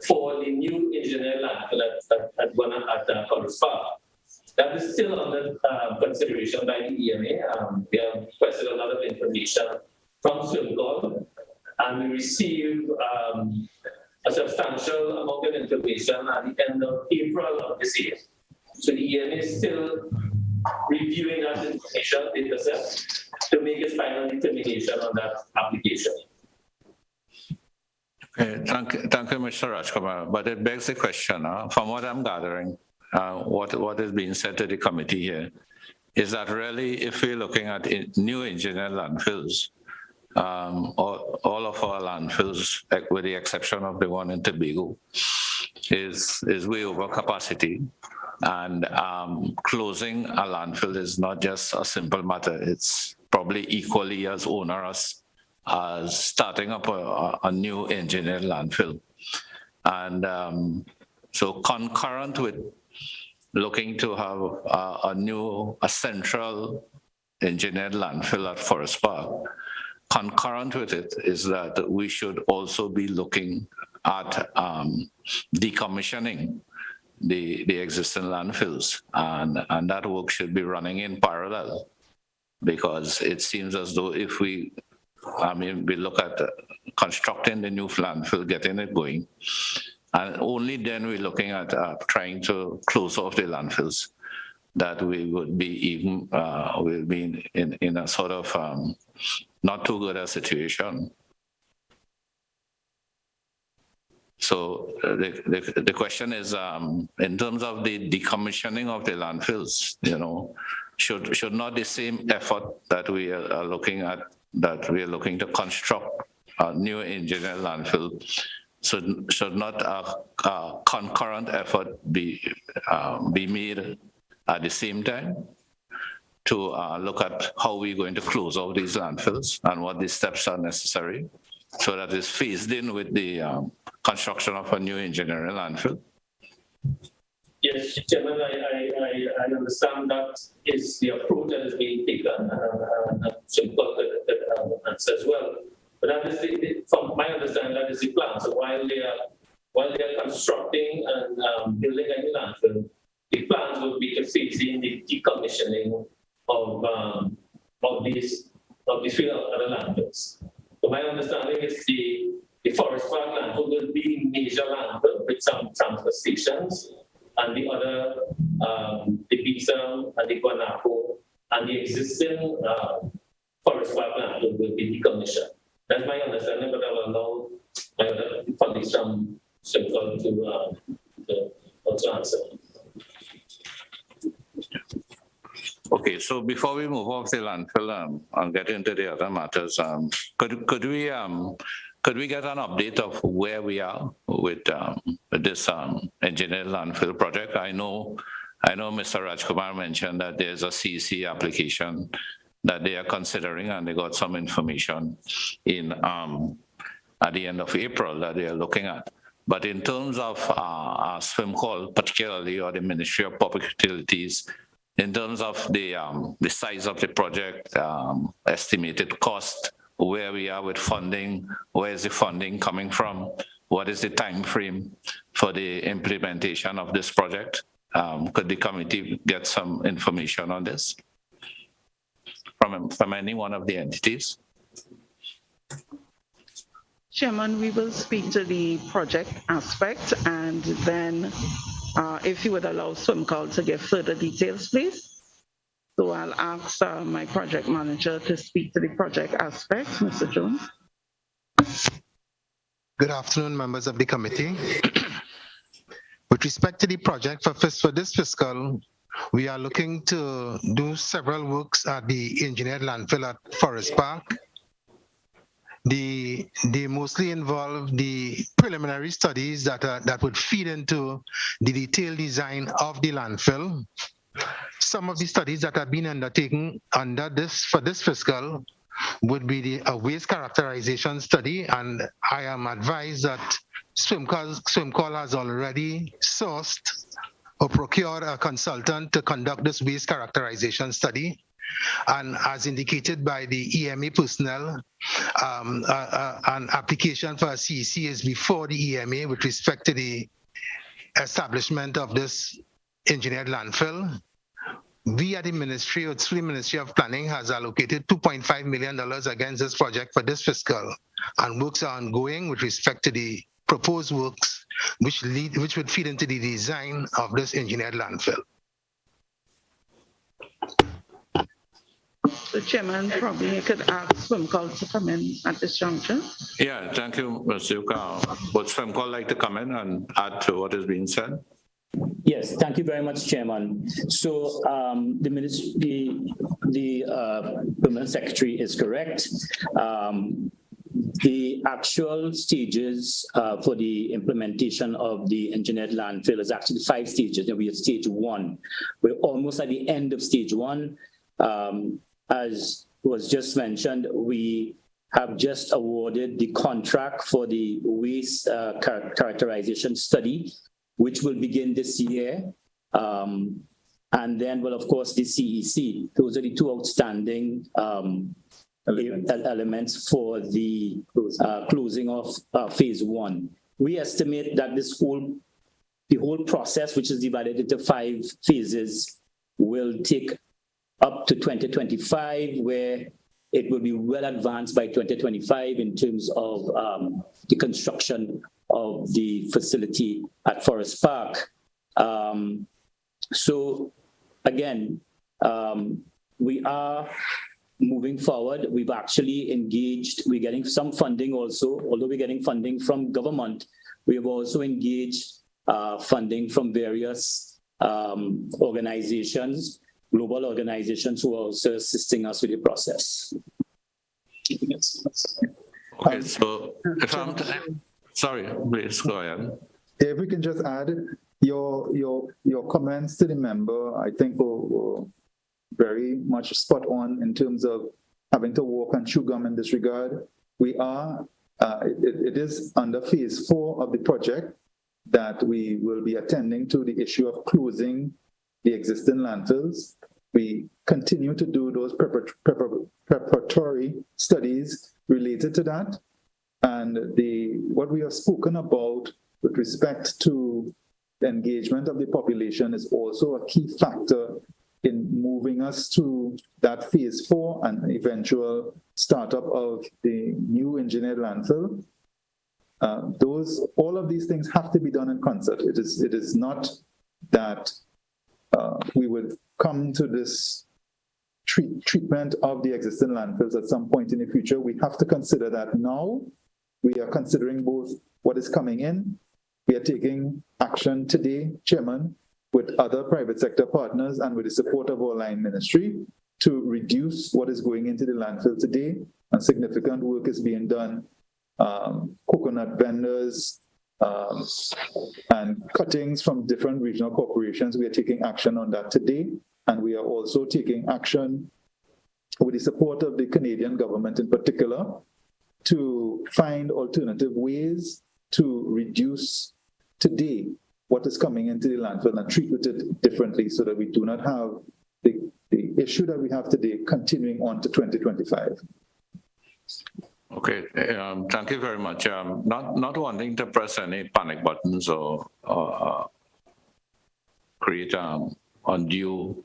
for the new engineered landfill at Forest Park. That is still under consideration by the EMA. We have requested a lot of information from SWMCOL, and we received a substantial amount of information at the end of April of this year. So the EMA is still reviewing that information data set to make its final determination on that application. Okay, thank you, Mr. Rajkumar. But it begs the question, from what I'm gathering, what is being said to the committee here is that really, if we're looking at new engineered landfills, all of our landfills, with the exception of the one in Tobago, is way over capacity. And closing a landfill is not just a simple matter. It's probably equally as onerous as starting up a new engineered landfill. And so concurrent with looking to have a central engineered landfill at Forest Park, concurrent with it is that we should also be looking at decommissioning the existing landfills, and that work should be running in parallel, because it seems as though if we look at constructing the new landfill, getting it going, and only then we're looking at trying to close off the landfills, that we would be even we'll be in a sort of not too good a situation. So the question is, in terms of the decommissioning of the landfills, should not the same effort that we are looking at, that we are looking to construct a new engineered landfill, should not a concurrent effort be made at the same time to look at how we're going to close out these landfills and what the steps are necessary, so that it's phased in with the construction of a new engineering landfill? Yes, Chairman, I understand that is the approach that is being taken, and SWMCOL could answer as well. But that is from my understanding, that is the plan. So while they are constructing and building a new landfill, the plans will be to phase in the decommissioning of these other landfills. So my understanding is the Forest Park landfill will be major landfill with some transfer stations, and the other, the Beecham and the Guanaco and the existing Forest Park landfill will be decommissioned. That's my understanding, but I will allow my other colleagues from SWMCOL to also answer. Okay, so before we move off the landfill and get into the other matters, could we get an update of where we are with this engineered landfill project? I know Mr. Rajkumar mentioned that there's a CC application that they are considering, and they got some information in at the end of April that they are looking at. But in terms of SWMCOL particularly, or the Ministry of Public Utilities, in terms of the size of the project, estimated cost, where we are with funding, where is the funding coming from, what is the time frame for the implementation of this project? Could the committee get some information on this from any one of the entities? Chairman, we will speak to the project aspect, and then if you would allow SWMCOL to give further details, please. So I'll ask my project manager to speak to the project aspect, Mr. Jones. Good afternoon, members of the committee. With respect to the project for this fiscal, we are looking to do several works at the engineered landfill at Forest Park. they mostly involve the preliminary studies that would feed into the detailed design of the landfill. Some of the studies that have been undertaken for this fiscal would be a waste characterization study, and I am advised that SWMCOL has already sourced or procured a consultant to conduct this waste characterization study. And as indicated by the EMA personnel, an application for a CEC is before the EMA with respect to the establishment of this engineered landfill. We at the Ministry, or through the Ministry of Planning, has allocated $2.5 million against this project for this fiscal, and works are ongoing with respect to the proposed works which would feed into the design of this engineered landfill. The chairman probably could ask SWMCOL to come in at this juncture. Yeah, thank you, Mr. Yuka. Would SWMCOL like to come in and add to what is being said? Yes, thank you very much, Chairman. So the Permanent Secretary is correct. The actual stages for the implementation of the engineered landfill is actually 5 stages. And we are stage 1. We're almost at the end of stage 1. As was just mentioned, we have just awarded the contract for the waste characterization study, which will begin this year. And then, well, of course, the CEC. Those are the 2 outstanding elements for the closing of phase 1. We estimate that the whole process, which is divided into 5 phases, will take up to 2025, where it will be well advanced by 2025 in terms of the construction of the facility at Forest Park. So again, we are moving forward. We've actually engaged, we're getting some funding also, although we're getting funding from government, we have also engaged funding from various organizations, global organizations who are also assisting us with the process. Okay, so if I'm, sorry, please go ahead. If we can just add your comments to the member, I think were very much spot on in terms of having to walk and chew gum in this regard. We are, it is under phase 4 of the project that we will be attending to the issue of closing the existing landfills. We continue to do those preparatory studies related to that. And what we have spoken about with respect to the engagement of the population is also a key factor in moving us to that phase 4 and eventual startup of the new engineered landfill. All of these things have to be done in concert. It is not that we would come to this treatment of the existing landfills at some point in the future. We have to consider that now. We are considering both what is coming in. We are taking action today, Chairman, with other private sector partners and with the support of our line ministry to reduce what is going into the landfill today. And significant work is being done. Coconut vendors and cuttings from different regional corporations. We are taking action on that today. And we are also taking action with the support of the Canadian government in particular to find alternative ways to reduce today what is coming into the landfill and treat it differently so that we do not have the issue that we have today continuing on to 2025. Okay, thank you very much. Not wanting to press any panic buttons or create undue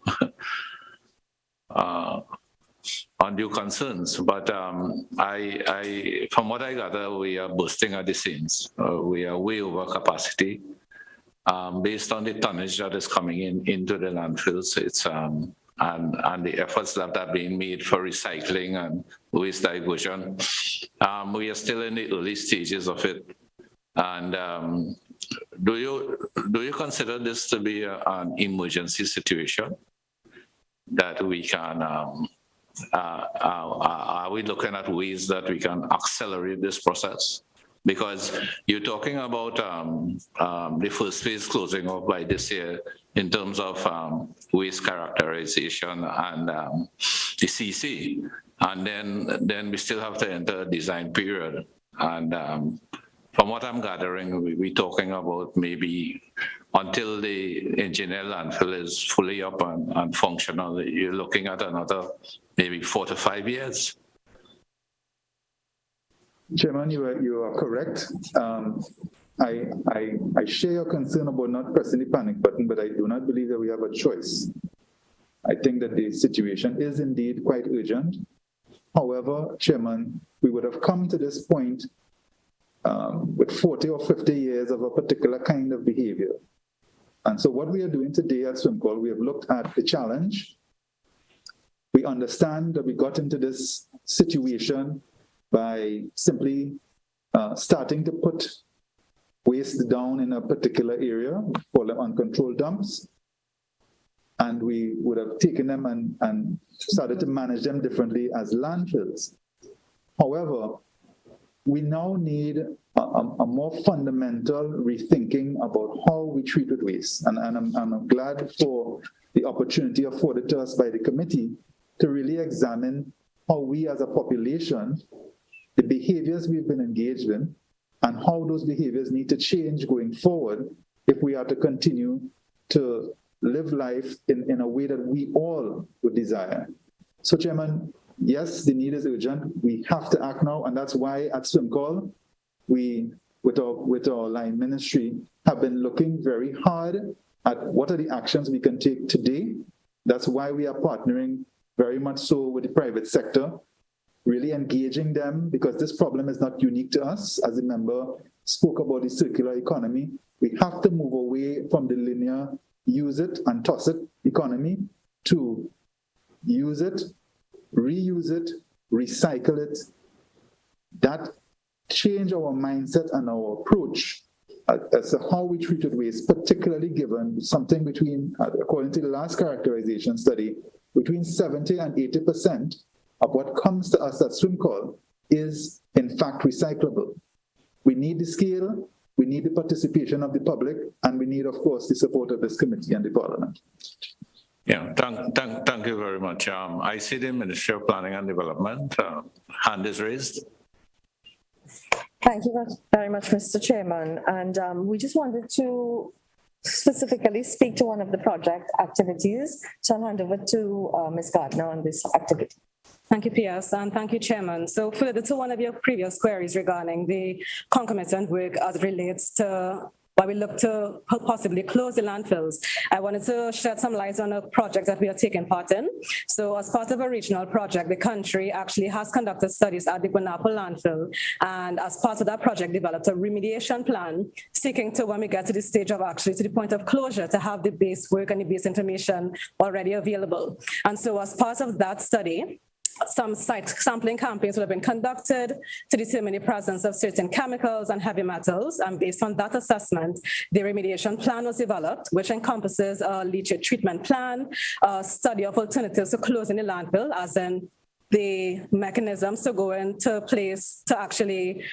concerns, but I from what I gather, we are bursting at the seams. We are way over capacity based on the tonnage that is coming into the landfills. It's and the efforts that are being made for recycling and waste diversion. We are still in the early stages of it. And do you consider this to be an emergency situation that we can are we looking at ways that we can accelerate this process? Because you're talking about the first phase closing off by this year in terms of waste characterization and the CC, and then we still have to enter a design period. And from what I'm gathering, we're talking about maybe until the engineer landfill is fully up and functional, you're looking at another maybe 4 to 5 years. Chairman, you are correct. I share your concern about not pressing the panic button, but I do not believe that we have a choice. I think that the situation is indeed quite urgent. However, Chairman, we would have come to this point with 40 or 50 years of a particular kind of behavior. And so what we are doing today at SWMCOL, we have looked at the challenge. We understand that we got into this situation by simply starting to put waste down in a particular area, call them uncontrolled dumps, and we would have taken them and started to manage them differently as landfills. However, we now need a more fundamental rethinking about how we treat with waste. And I'm glad for the opportunity afforded to us by the committee to really examine how we as a population, the behaviors we've been engaged in, and how those behaviors need to change going forward if we are to continue to live life in a way that we all would desire. So, Chairman, yes, the need is urgent. We have to act now, and that's why at SWMCOL, we, with our line ministry, have been looking very hard at what are the actions we can take today. That's why we are partnering very much so with the private sector, really engaging them, because this problem is not unique to us. As the member spoke about the circular economy, we have to move away from the linear use it and toss it economy to use it, reuse it, recycle it. That change our mindset and our approach as to how we treated waste, particularly given something between, according to the last characterization study, between 70 and 80% of what comes to us at SWMCOL is in fact recyclable. We need the scale, we need the participation of the public, and we need, of course, the support of this committee and the Parliament. Yeah, thank you very much. I see the Ministry of Planning and Development. Hand is raised. Thank you very much, Mr. Chairman. And we just wanted to specifically speak to one of the project activities. So I'll hand over to Ms. Gardner on this activity. Thank you, PS, and thank you, Chairman. So further to one of your previous queries regarding the concomitant work as it relates to why we look to possibly close the landfills, I wanted to shed some light on a project that we are taking part in. So as part of a regional project, the country actually has conducted studies at the Guanapo landfill, and as part of that project developed a remediation plan seeking to, when we get to the stage of actually to the point of closure, to have the base work and the base information already available. And so as part of that study, some site sampling campaigns will have been conducted to determine the presence of certain chemicals and heavy metals. And based on that assessment, the remediation plan was developed, which encompasses a leachate treatment plan, a study of alternatives to closing the landfill, as in the mechanisms to go into place to actually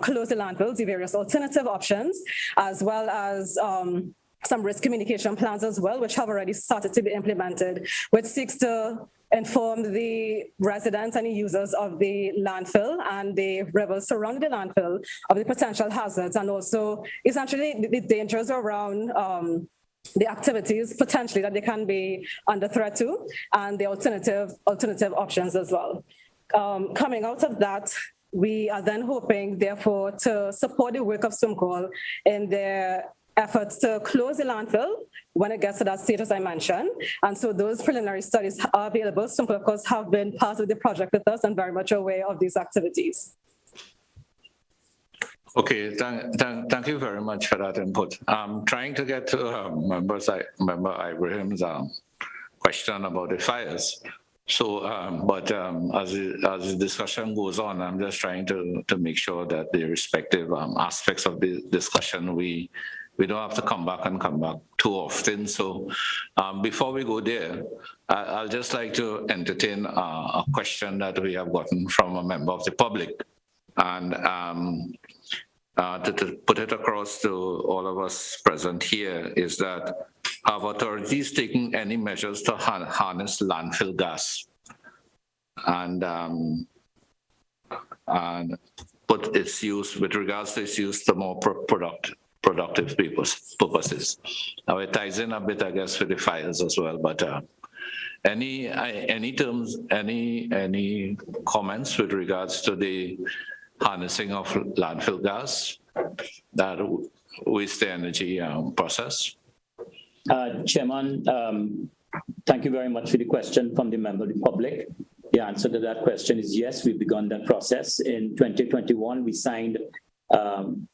close the landfills, the various alternative options, as well as some risk communication plans as well, which have already started to be implemented, which seeks to inform the residents and the users of the landfill and the rivers surrounding the landfill of the potential hazards, and also essentially the dangers around the activities potentially that they can be under threat to, and the alternative options as well. Coming out of that, we are then hoping, therefore, to support the work of SWMCOL in their efforts to close the landfill when it gets to that state, as I mentioned. And so those preliminary studies are available. SWMCOL, of course, have been part of the project with us and very much aware of these activities. Okay, thank you very much for that input. I'm trying to get to Member Ibrahim's question about the fires. So, as the discussion goes on, I'm just trying to make sure that the respective aspects of the discussion we we don't have to come back too often. So before we go there, I'll just like to entertain a question that we have gotten from a member of the public. And to put it across to all of us present here is that, have authorities taken any measures to harness landfill gas and put its use, with regards to its use, to more productive purposes? Now it ties in a bit, I guess, with the fires as well, but any comments with regards to the harnessing of landfill gas, that waste energy process? Chairman, thank you very much for the question from the member of the public. The answer to that question is yes, we've begun that process. In 2021, we signed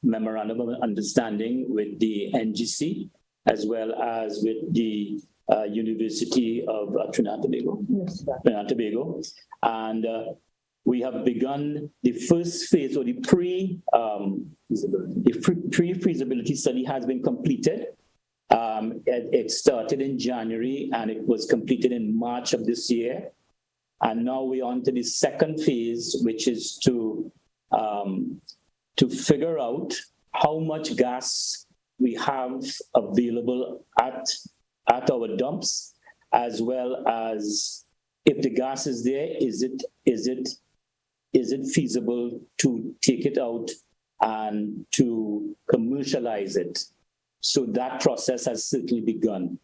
memorandum of understanding with the NGC as well as with the University of Trinidad and Tobago. And we have begun the first phase, or the pre-feasibility study has been completed. It started in January and it was completed in March of this year. And now we're on to the second phase, which is to figure out how much gas we have available at our dumps, as well as, if the gas is there, is it feasible to take it out and to commercialize it? So that process has certainly begun.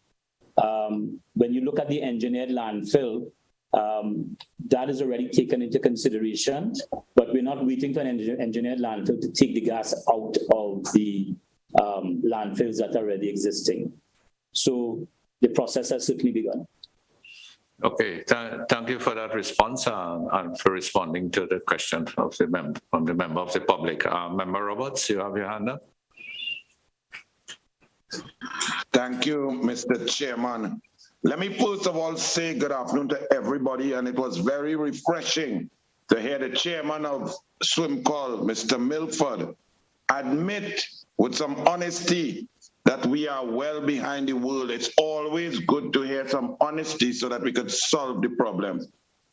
When you look at the engineered landfill, that is already taken into consideration, but we're not waiting for an engineered landfill to take the gas out of the landfills that are already existing. So the process has certainly begun. Okay, thank you for that response and for responding to the question of the member of the public. Member Roberts, you have your hand up. Thank you, Mr. Chairman. Let me first of all say good afternoon to everybody, and it was very refreshing to hear the chairman of SWMCOL, Mr. Milford, admit with some honesty that we are well behind the world. It's always good to hear some honesty so that we could solve the problems.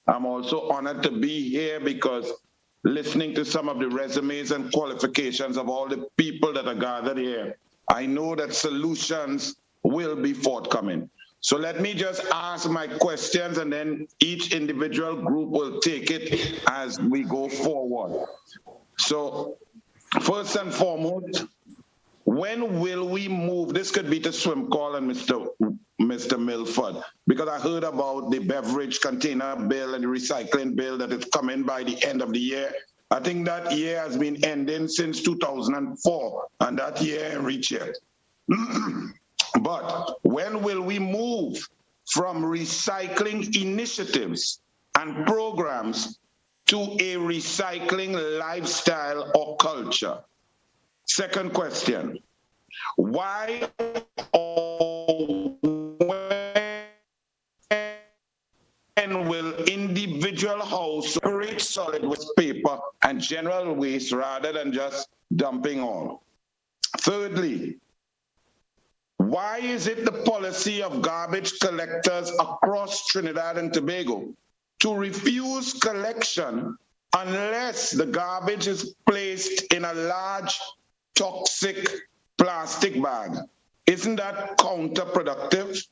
I'm also honored to be here because listening to some of the resumes and qualifications of all the people that are gathered here, I know that solutions will be forthcoming. So let me just ask my questions and then each individual group will take it as we go forward. So first and foremost, when will we move? This could be to SWMCOL and Mr. Milford, because I heard about the beverage container bill and the recycling bill that is coming by the end of the year. I think that year has been ending since 2004, and that year ain't reached yet. But when will we move from recycling initiatives and programs to a recycling lifestyle or culture? Second question, why or when will individual households separate solid waste, paper, and general waste rather than just dumping all? Thirdly, why is it the policy of garbage collectors across Trinidad and Tobago to refuse collection unless the garbage is placed in a large toxic plastic bag? Isn't that counterproductive?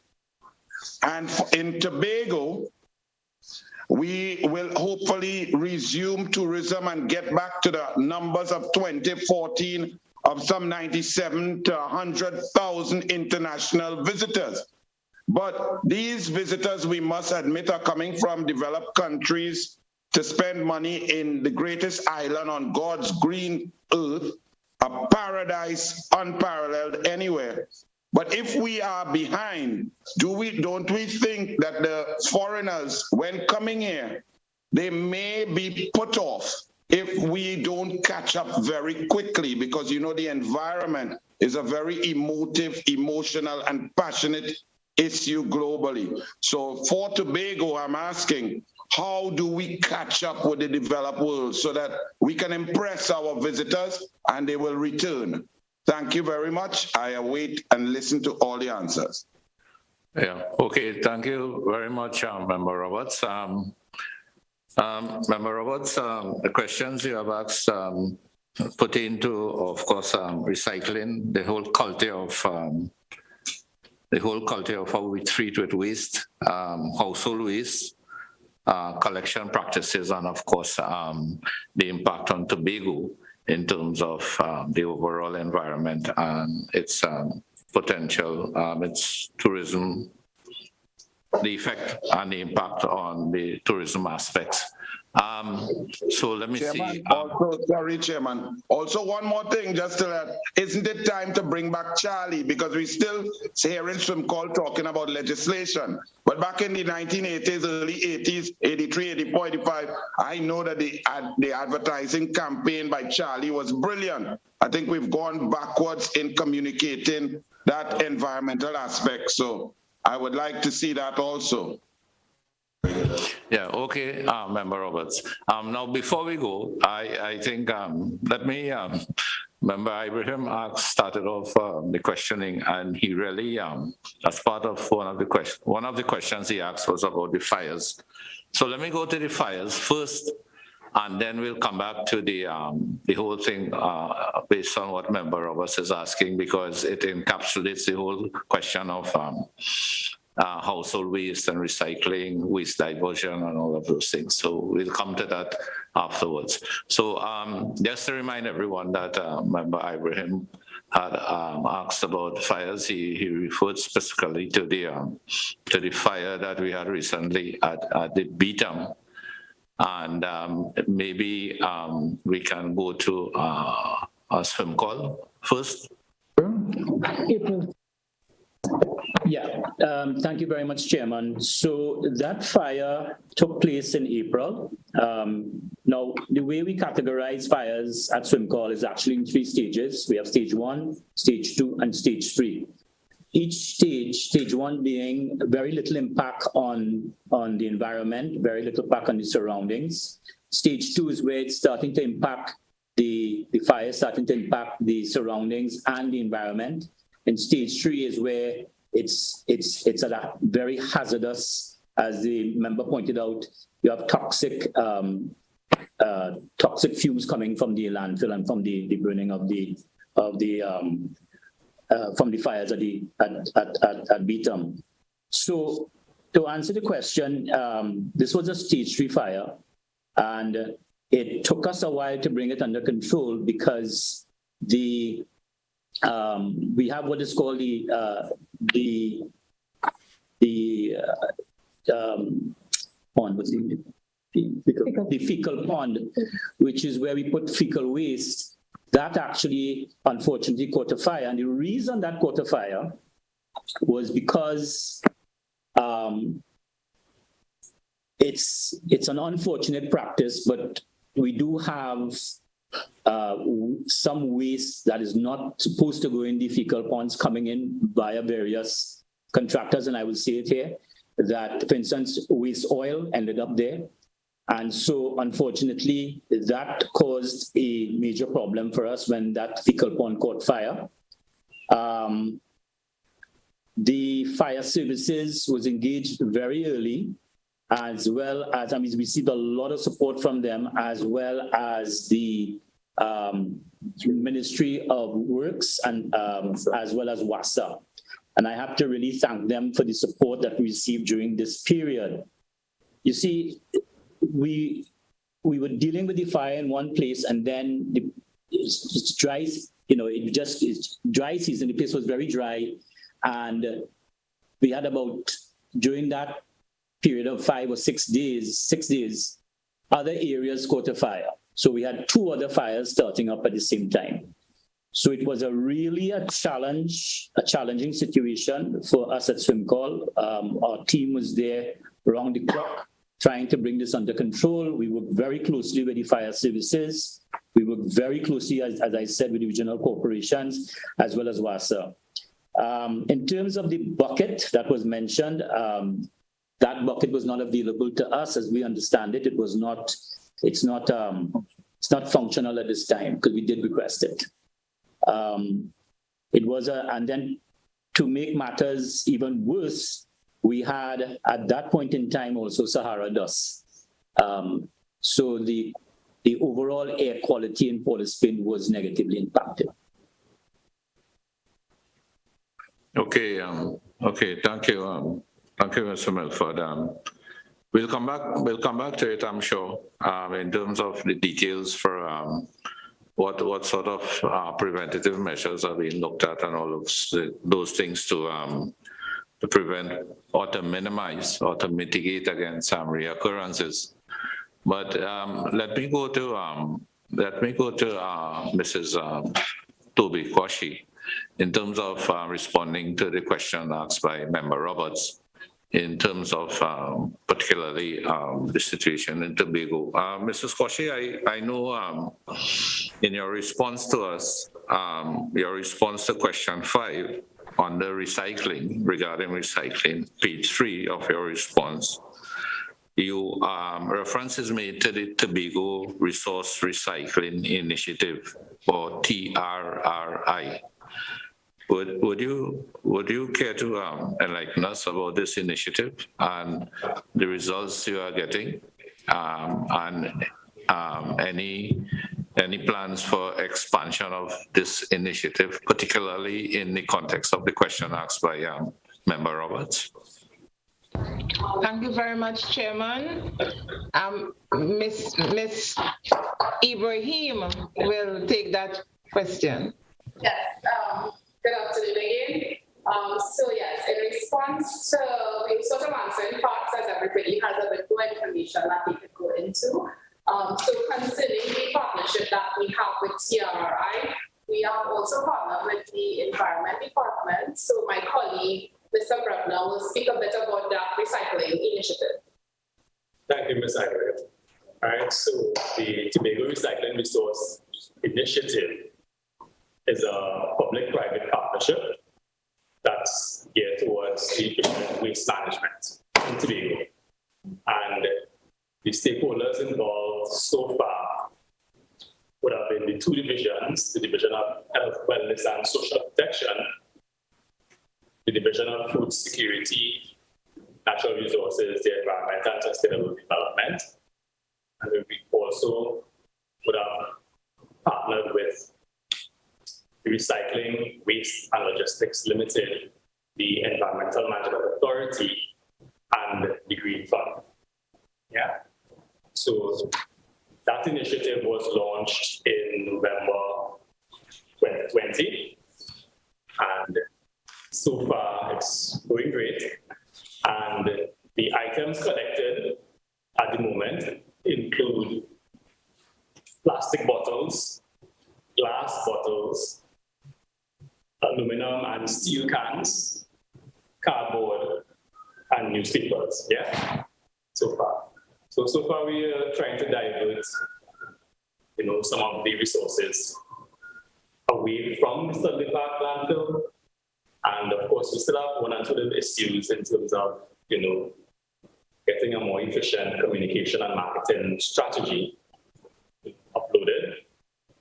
And in Tobago, we will hopefully resume tourism and get back to the numbers of 2014 of some 97 to 100,000 international visitors. But these visitors, we must admit, are coming from developed countries to spend money in the greatest island on God's green earth, a paradise unparalleled anywhere. But if we are behind, don't we think that the foreigners, when coming here, they may be put off if we don't catch up very quickly, because you know the environment is a very emotive, emotional, and passionate issue globally. So for Tobago, I'm asking, how do we catch up with the developed world so that we can impress our visitors and they will return? Thank you very much. I await and listen to all the answers. Yeah, okay, thank you very much, Member Roberts. Member Roberts, the questions you have asked pertain to, of course, recycling, the whole culture of how we treat with waste, household waste, collection practices, and of course, the impact on Tobago in terms of the overall environment and its potential, its tourism, the effect and the impact on the tourism aspects. So let me see. Also, sorry, Chairman. Also, one more thing, just to let, isn't it time to bring back Charlie? Because we still hearing SWMCOL talking about legislation. But back in the 1980s, early 80s, 83, 84, 85, I know that the advertising campaign by Charlie was brilliant. I think we've gone backwards in communicating that environmental aspect. So I would like to see that also. Yeah, okay, Member Roberts. Now, before we go, I think, let me, Member Ibrahim started off the questioning, and he really, as part of one of the questions he asked was about the fires. So let me go to the fires first, and then we'll come back to the whole thing based on what Member Roberts is asking, because it encapsulates the whole question of household waste and recycling, waste diversion, and all of those things. So we'll come to that afterwards. So just to remind everyone that Member Ibrahim had asked about fires. He referred specifically to the fire that we had recently at the Beetham. And maybe we can go to SWMCOL first. Yeah, thank you very much, Chairman. So that fire took place in April. Now, the way we categorize fires at SWMCOL is actually in 3 stages. We have stage 1, stage 2, and stage 3. Each stage 1 being very little impact on the environment, very little impact on the surroundings. Stage 2 is where it's starting to impact the fire, starting to impact the surroundings and the environment. And stage 3 is where it's at a very hazardous, as the member pointed out. You have toxic fumes coming from the landfill and from the burning of from the fires at Beetham. So to answer the question, this was a stage 3 fire, and it took us a while to bring it under control because we have what is called the pond, what's the fecal pond, which is where we put fecal waste. That actually, unfortunately, caught a fire. And the reason that caught a fire was because it's an unfortunate practice, but we do have some waste that is not supposed to go in the fecal ponds coming in via various contractors, and I will say it here, that, for instance, waste oil ended up there. And so, unfortunately, that caused a major problem for us when that fecal pond caught fire. The fire services was engaged very early, as well as, we received a lot of support from them, as well as the Ministry of Works and as well as WASA. And I have to really thank them for the support that we received during this period. You see, we were dealing with the fire in one place, and then it's dry, it's dry season. The place was very dry, and we had about, during that period of 5 or 6 days, other areas caught a fire. So we had 2 other fires starting up at the same time. So it was really a challenging situation for us at SWMCOL. Our team was there around the clock, trying to bring this under control. We worked very closely with the fire services. We worked very closely, as I said, with the regional corporations, as well as WASA. In terms of the bucket that was mentioned, that bucket was not available to us as we understand it. It's not functional at this time because we did request it. And then to make matters even worse, we had at that point in time also Sahara dust. So the overall air quality in Port of Spain was negatively impacted. Okay, thank you, Mr. Milford. We'll come back to it, I'm sure, in terms of the details for what sort of preventative measures are being looked at and all of those things to prevent or to minimize or to mitigate against reoccurrences. But let me go to Mrs. Toby Kwashi in terms of responding to the question asked by Member Roberts in terms of particularly the situation in Tobago. Mrs. Kwashi, I know in your response to us, your response to question 5 on the recycling, regarding recycling, page 3 of your response, you reference is made to the Tobago Resource Recycling Initiative, or TRRI. Would you care to enlighten us about this initiative and the results you are getting, and any plans for expansion of this initiative, particularly in the context of the question asked by Member Roberts? Thank you very much, Chairman. Ms. Ibrahim will take that question. Yes, good afternoon again. So yes, in response to, we sort of answer in parts as everybody has a bit more information that we could go into. So concerning the partnership that we have with TRRI, we have also partnered with the Environment Department. So my colleague, Mr. Brabner, will speak a bit about that recycling initiative. Thank you, Ms. Agret. All right, so the Tobago Recycling Resource Initiative is a public-private partnership that's geared towards the efficient waste management in Tobago. And the stakeholders involved so far would have been the 2 divisions, the Division of Health, Wellness and Social Protection, the Division of Food Security, Natural Resources, the Environment and Sustainable Development. And we also would have partnered with the Recycling, Waste and Logistics Limited, the Environmental Management Authority, and the Green Fund. Yeah. So that initiative was launched in November 2020, and so far it's going great. And the items collected at the moment include plastic bottles, glass bottles, aluminum and steel cans, cardboard, and newspapers. Yeah, so far. So far we are trying to divert, some of the resources away from the Studley Park landfill. And of course, we still have 1 or 2 issues in terms of, getting a more efficient communication and marketing strategy uploaded.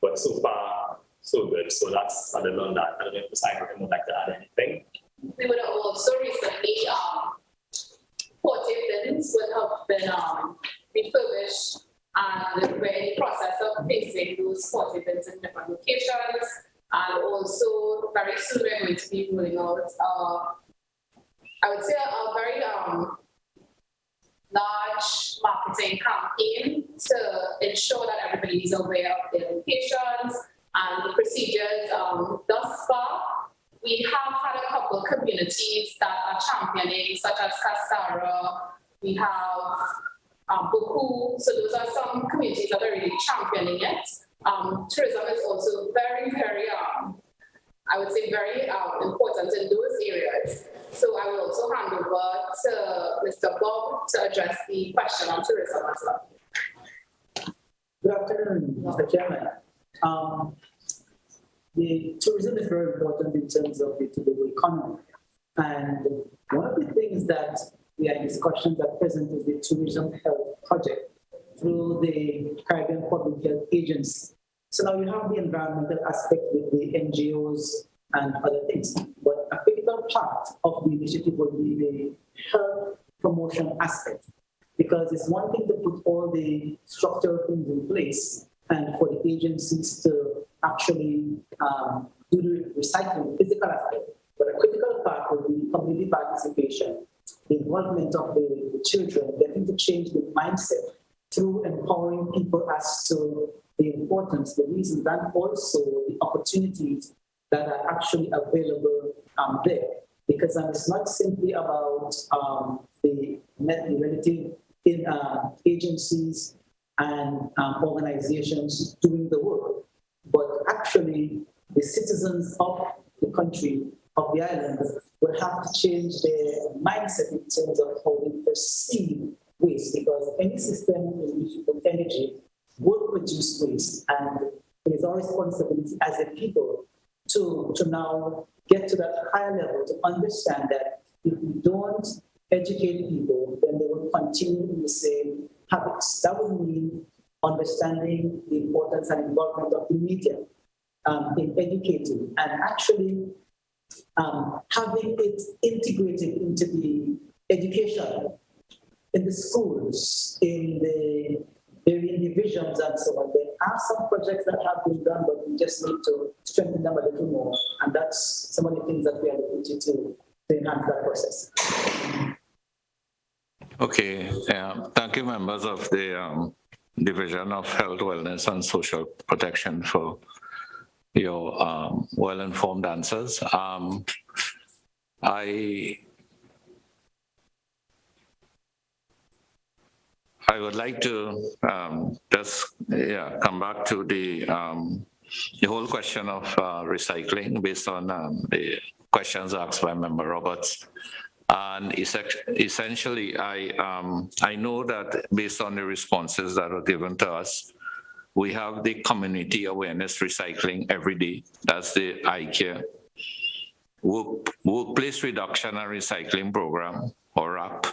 But so far, so good. So that's other than that. I don't know if Ms. Agret would like to add anything. We would have also recently, portable bins would have been refurbished, and we're in the process of placing those portable bins in different locations. And also, very soon we're going to be rolling out, I would say, a very large marketing campaign to ensure that everybody is aware of their locations and the procedures. Thus far, we have had a couple of communities that are championing, such as Casara. We have Buku. So those are some communities that are really championing it. Tourism is also very, very, I would say, very important in those areas. So I will also hand over to Mr. Bob to address the question on tourism as well. Good afternoon, Mr. Chairman. The tourism is very important in terms of the Tobago economy. And one of the things that we are in discussions at present is the Tourism Health Project through the Caribbean Public Health Agency. So now you have the environmental aspect with the NGOs and other things, but a critical part of the initiative will be the health promotion aspect, because it's one thing to put all the structural things in place and for the agencies to actually do the recycling, physical aspect, but a critical part will be community participation, the involvement of the children, getting to change the mindset through empowering people as to the importance, the reasons, and also the opportunities that are actually available there. Because it's not simply about the relative in agencies and organizations doing the work, but actually the citizens of the country, of the island, will have to change their mindset in terms of how they perceive waste, because any system in which you put energy will produce waste, and it is our responsibility as a people to now get to that higher level to understand that if we don't educate people, then they will continue in the same habits. That would mean understanding the importance and involvement of the media in educating and actually having it integrated into the education in the schools, in the varying divisions and so on. There are some projects that have been done, but we just need to strengthen them a little more. And that's some of the things that we are looking to enhance that process. Okay, thank you, members of the Division of Health, Wellness and Social Protection, for your well-informed answers. I would like to just come back to the whole question of recycling based on the questions asked by Member Roberts. And essentially, I know that based on the responses that are given to us, we have the community awareness recycling every day. That's the ICARE Workplace Reduction and Recycling Program, or RAP.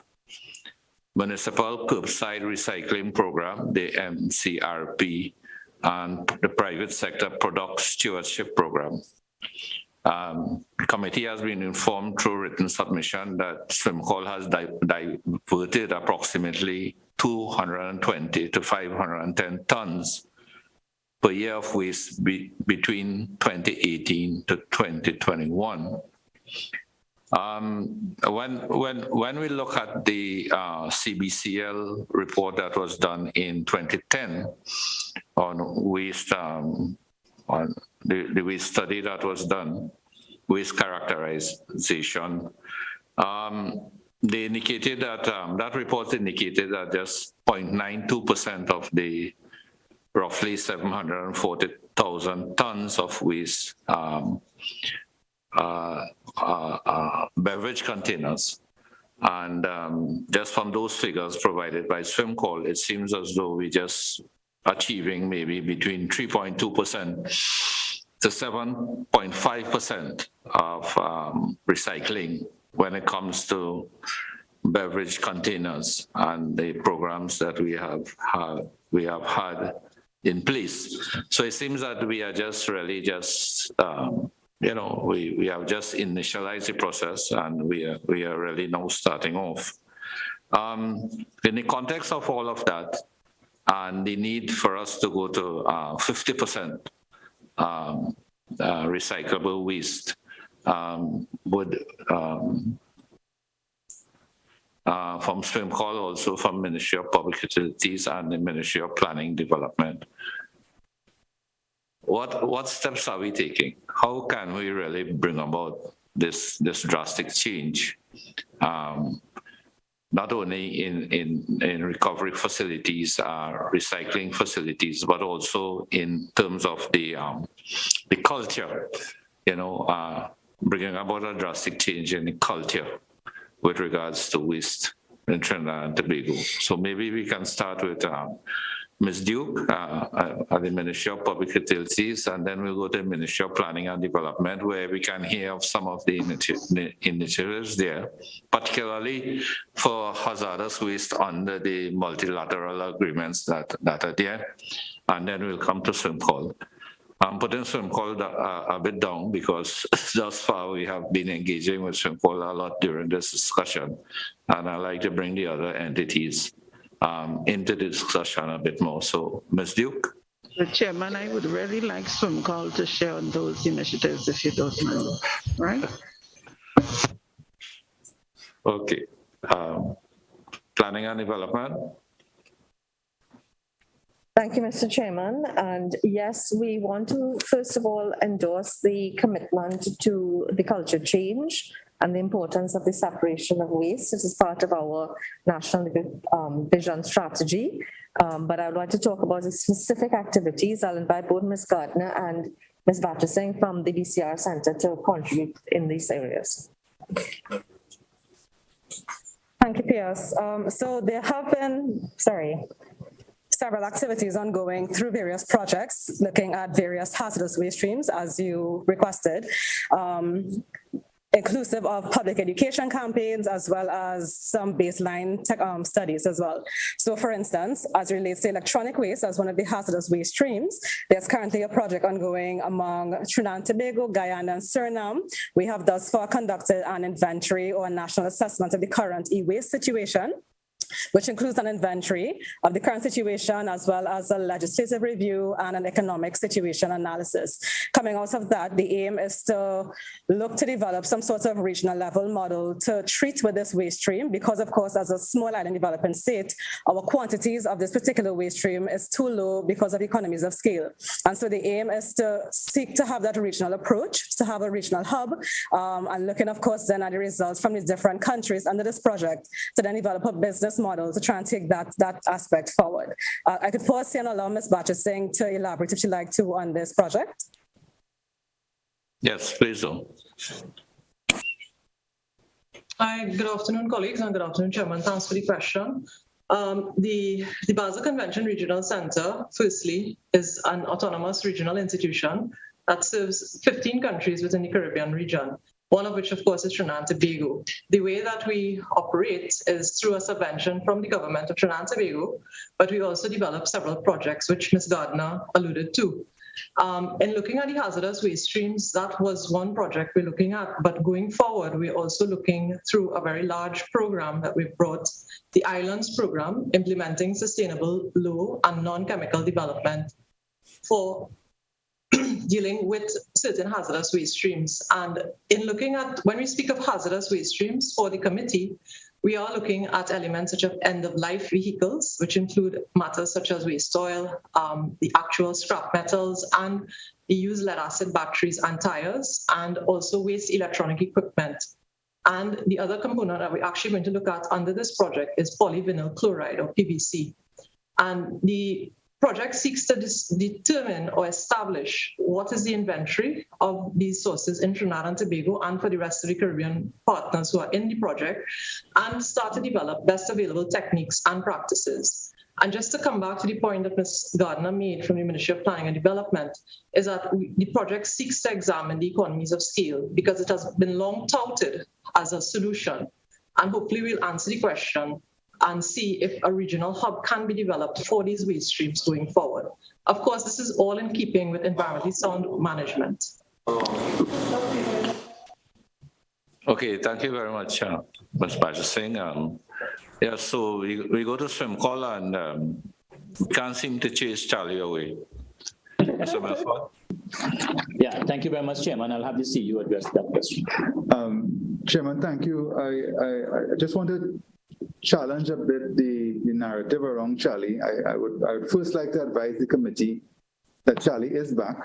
Municipal Curbside Recycling Program, the MCRP, and the Private Sector Product Stewardship Program. The committee has been informed through written submission that SWMCOL has diverted approximately 220 to 510 tons per year of waste between 2018 to 2021. When we look at the CBCL report that was done in 2010 on waste, on the waste study that was done, waste characterization, they indicated that, that report indicated that just 0.92% of the roughly 740,000 tons of waste beverage containers. And just from those figures provided by SWMCOL, it seems as though we just achieving maybe between 3.2% to 7.5% of recycling when it comes to beverage containers and the programs that we have had in place. So it seems that we are just really just we have just initialized the process, and we are really now starting off. In the context of all of that, and the need for us to go to 50% recyclable waste would, from SWMCOL, also from Ministry of Public Utilities and the Ministry of Planning Development. What steps are we taking? How can we really bring about this drastic change? Not only in recovery facilities, recycling facilities, but also in terms of the culture, bringing about a drastic change in the culture with regards to waste in Trinidad and Tobago. So maybe we can start with Ms. Duke at the Ministry of Public Utilities, and then we'll go to the Ministry of Planning and Development, where we can hear of some of the initiatives there, particularly for hazardous waste under the multilateral agreements that are there. And then we'll come to SWMCOL. I'm putting SWMCOL a bit down because thus far we have been engaging with SWMCOL a lot during this discussion. And I'd like to bring the other entities into the discussion a bit more. So, Ms. Duke? The Chairman, I would really like SWMCOL to share on those initiatives if you don't mind, right? Okay. Planning and Development? Thank you, Mr. Chairman. And yes, we want to, first of all, endorse the commitment to the culture change and the importance of the separation of waste. This is part of our national vision strategy. But I would like to talk about the specific activities. I'll invite both Ms. Gardner and Ms. Battersing from the DCR Center to contribute in these areas. Thank you, Piers. So there have been, several activities ongoing through various projects looking at various hazardous waste streams as you requested, inclusive of public education campaigns as well as some baseline studies as well. So for instance, as it relates to electronic waste as one of the hazardous waste streams, there's currently a project ongoing among Trinidad and Tobago, Guyana, and Suriname. We have thus far conducted an inventory or a national assessment of the current e-waste situation, which includes an inventory of the current situation as well as a legislative review and an economic situation analysis. Coming out of that, the aim is to look to develop some sort of regional level model to treat with this waste stream because, of course, as a small island developing state, our quantities of this particular waste stream is too low because of economies of scale. And so the aim is to seek to have that regional approach, to have a regional hub, and looking, of course, then at the results from the different countries under this project to then develop a business model to try and take that aspect forward. I could pause here and allow Ms. Battersing to elaborate if she'd like to on this project. Yes, please do. Hi, good afternoon, colleagues, and good afternoon, Chairman. Thanks for the question. The Basel Convention Regional Center, firstly, is an autonomous regional institution that serves 15 countries within the Caribbean region, one of which, of course, is Trinidad and Tobago. The way that we operate is through a subvention from the government of Trinidad and Tobago, but we also develop several projects, which Ms. Gardner alluded to. In looking at the hazardous waste streams, that was one project we're looking at, but going forward, we're also looking through a very large program that we've brought, the Islands Program, implementing sustainable, low and non-chemical development for dealing with certain hazardous waste streams. And in looking at, when we speak of hazardous waste streams for the committee, we are looking at elements such as end-of-life vehicles, which include matters such as waste oil, the actual scrap metals, and the used lead-acid batteries and tires, and also waste electronic equipment. And the other component that we're actually going to look at under this project is polyvinyl chloride, or PVC. And the project seeks to determine or establish what is the inventory of these sources in Trinidad and Tobago and for the rest of the Caribbean partners who are in the project, and start to develop best available techniques and practices. And just to come back to the point that Ms. Gardner made from the Ministry of Planning and Development, is that the project seeks to examine the economies of scale because it has been long touted as a solution. And hopefully we'll answer the question and see if a regional hub can be developed for these waste streams going forward. Of course, this is all in keeping with environmentally sound management. Okay, thank you very much, Ms. Battersing. Yeah, so we go to SWMCOL and we can't seem to chase Charlie away. Mr. Melford? Yeah, thank you very much, Chairman. I'll have the CEO address that question. Chairman, thank you. I just want to challenge a bit the narrative around Charlie. I would first like to advise the committee that Charlie is back.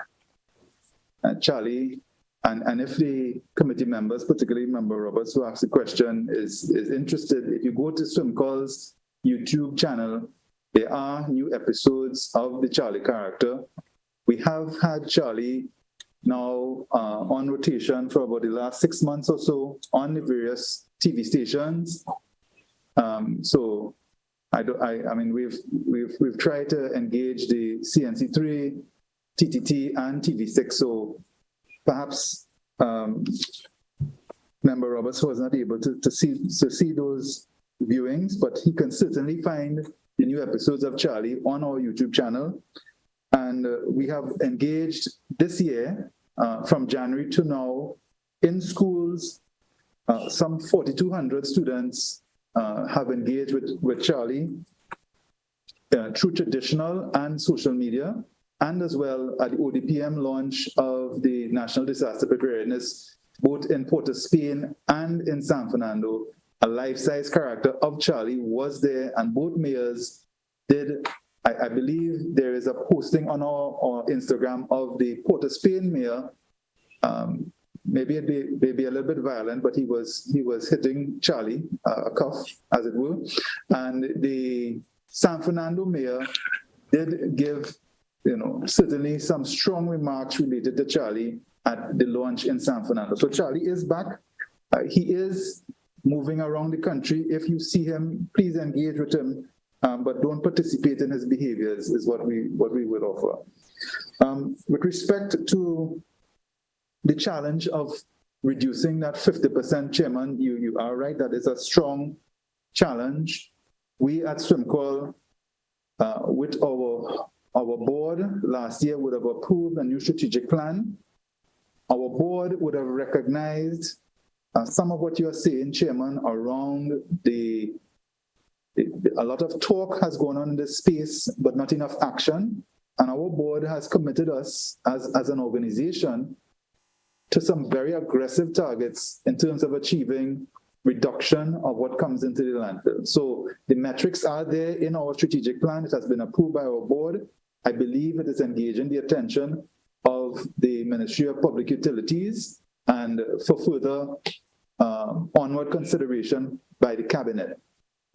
Charlie, and if the committee members, particularly Member Roberts, who asked the question, is interested, if you go to SWMCOL's YouTube channel, there are new episodes of the Charlie character. We have had Charlie now on rotation for about the last 6 months or so on the various TV stations. So I mean, we've tried to engage the CNC3, TTT, and TV6. So perhaps Member Roberts was not able to see those viewings, but he can certainly find the new episodes of Charlie on our YouTube channel. And we have engaged this year, from January to now, in schools, some 4,200 students have engaged with Charlie through traditional and social media, and as well at the ODPM launch of the National Disaster Preparedness, both in Port of Spain and in San Fernando. A life-size character of Charlie was there, and both mayors did. I believe there is a posting on our Instagram of the Port of Spain mayor. Maybe it'd be a little bit violent, but he was hitting Charlie, a cuff, as it were. And the San Fernando mayor did give, certainly some strong remarks related to Charlie at the launch in San Fernando. So Charlie is back. He is moving around the country. If you see him, please engage with him, but don't participate in his behaviors, is what we would offer. With respect to the challenge of reducing that 50%, Chairman, you are right, that is a strong challenge. We at SWMCOL, with our board last year, would have approved a new strategic plan. Our board would have recognized some of what you are saying, Chairman, around a lot of talk has gone on in this space, but not enough action. And our board has committed us as an organization to some very aggressive targets in terms of achieving reduction of what comes into the landfill. So the metrics are there in our strategic plan. It has been approved by our board. I believe it is engaging the attention of the Ministry of Public Utilities and for further onward consideration by the cabinet.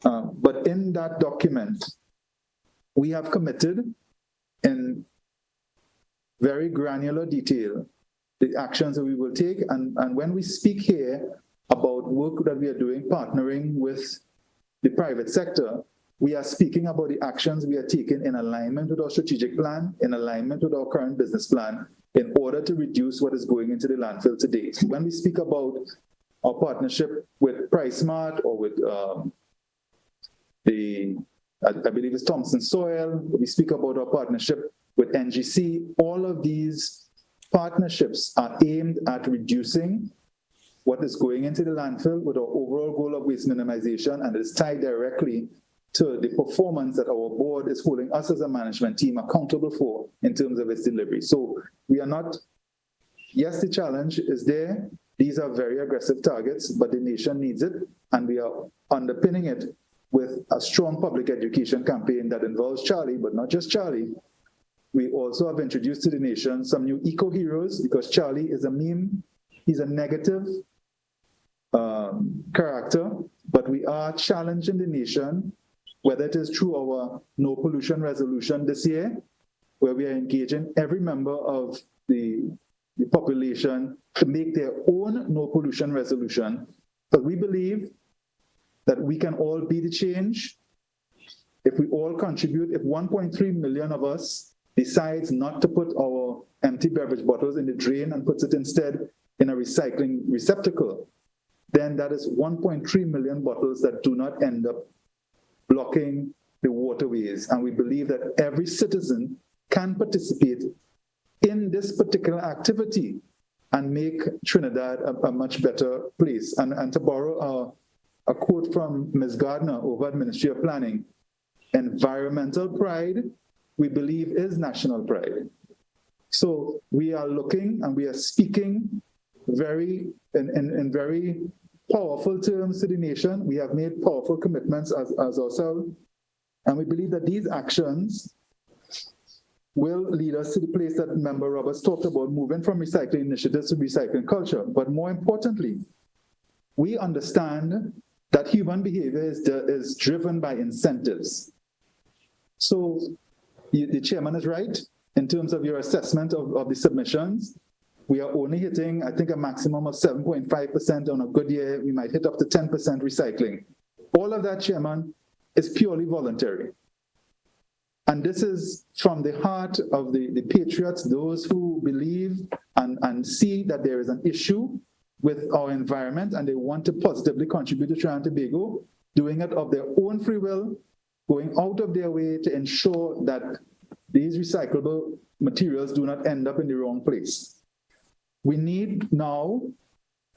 But in that document, we have committed in very granular detail the actions that we will take. And when we speak here about work that we are doing, partnering with the private sector, we are speaking about the actions we are taking in alignment with our strategic plan, in alignment with our current business plan, in order to reduce what is going into the landfill today. When we speak about our partnership with PriceSmart or with I believe it's Thompson Soil, we speak about our partnership with NGC, all of these partnerships are aimed at reducing what is going into the landfill with our overall goal of waste minimization, and is tied directly to the performance that our board is holding us as a management team accountable for in terms of its delivery. So we are not, yes, the challenge is there. These are very aggressive targets, but the nation needs it, and we are underpinning it with a strong public education campaign that involves Charlie, but not just Charlie. We also have introduced to the nation some new eco-heroes, because Charlie is a meme. He's a negative character, but we are challenging the nation, whether it is through our no pollution resolution this year, where we are engaging every member of the population to make their own no pollution resolution. But we believe that we can all be the change if we all contribute. If 1.3 million of us decides not to put our empty beverage bottles in the drain and puts it instead in a recycling receptacle, then that is 1.3 million bottles that do not end up blocking the waterways. And we believe that every citizen can participate in this particular activity and make Trinidad a much better place. And to borrow a quote from Ms. Gardner over at Ministry of Planning, environmental pride, we believe, is national pride. So we are looking and we are speaking in very powerful terms to the nation. We have made powerful commitments as ourselves, and we believe that these actions will lead us to the place that Member Roberts talked about, moving from recycling initiatives to recycling culture. But more importantly, we understand that human behavior is driven by incentives. So the chairman is right in terms of your assessment of the submissions. We are only hitting, I think, a maximum of 7.5%. On a good year, we might hit up to 10% recycling. All of that, Chairman, is purely voluntary. And this is from the heart of the patriots, those who believe and see that there is an issue with our environment and they want to positively contribute to Trinidad and Tobago, doing it of their own free will, going out of their way to ensure that these recyclable materials do not end up in the wrong place. We need now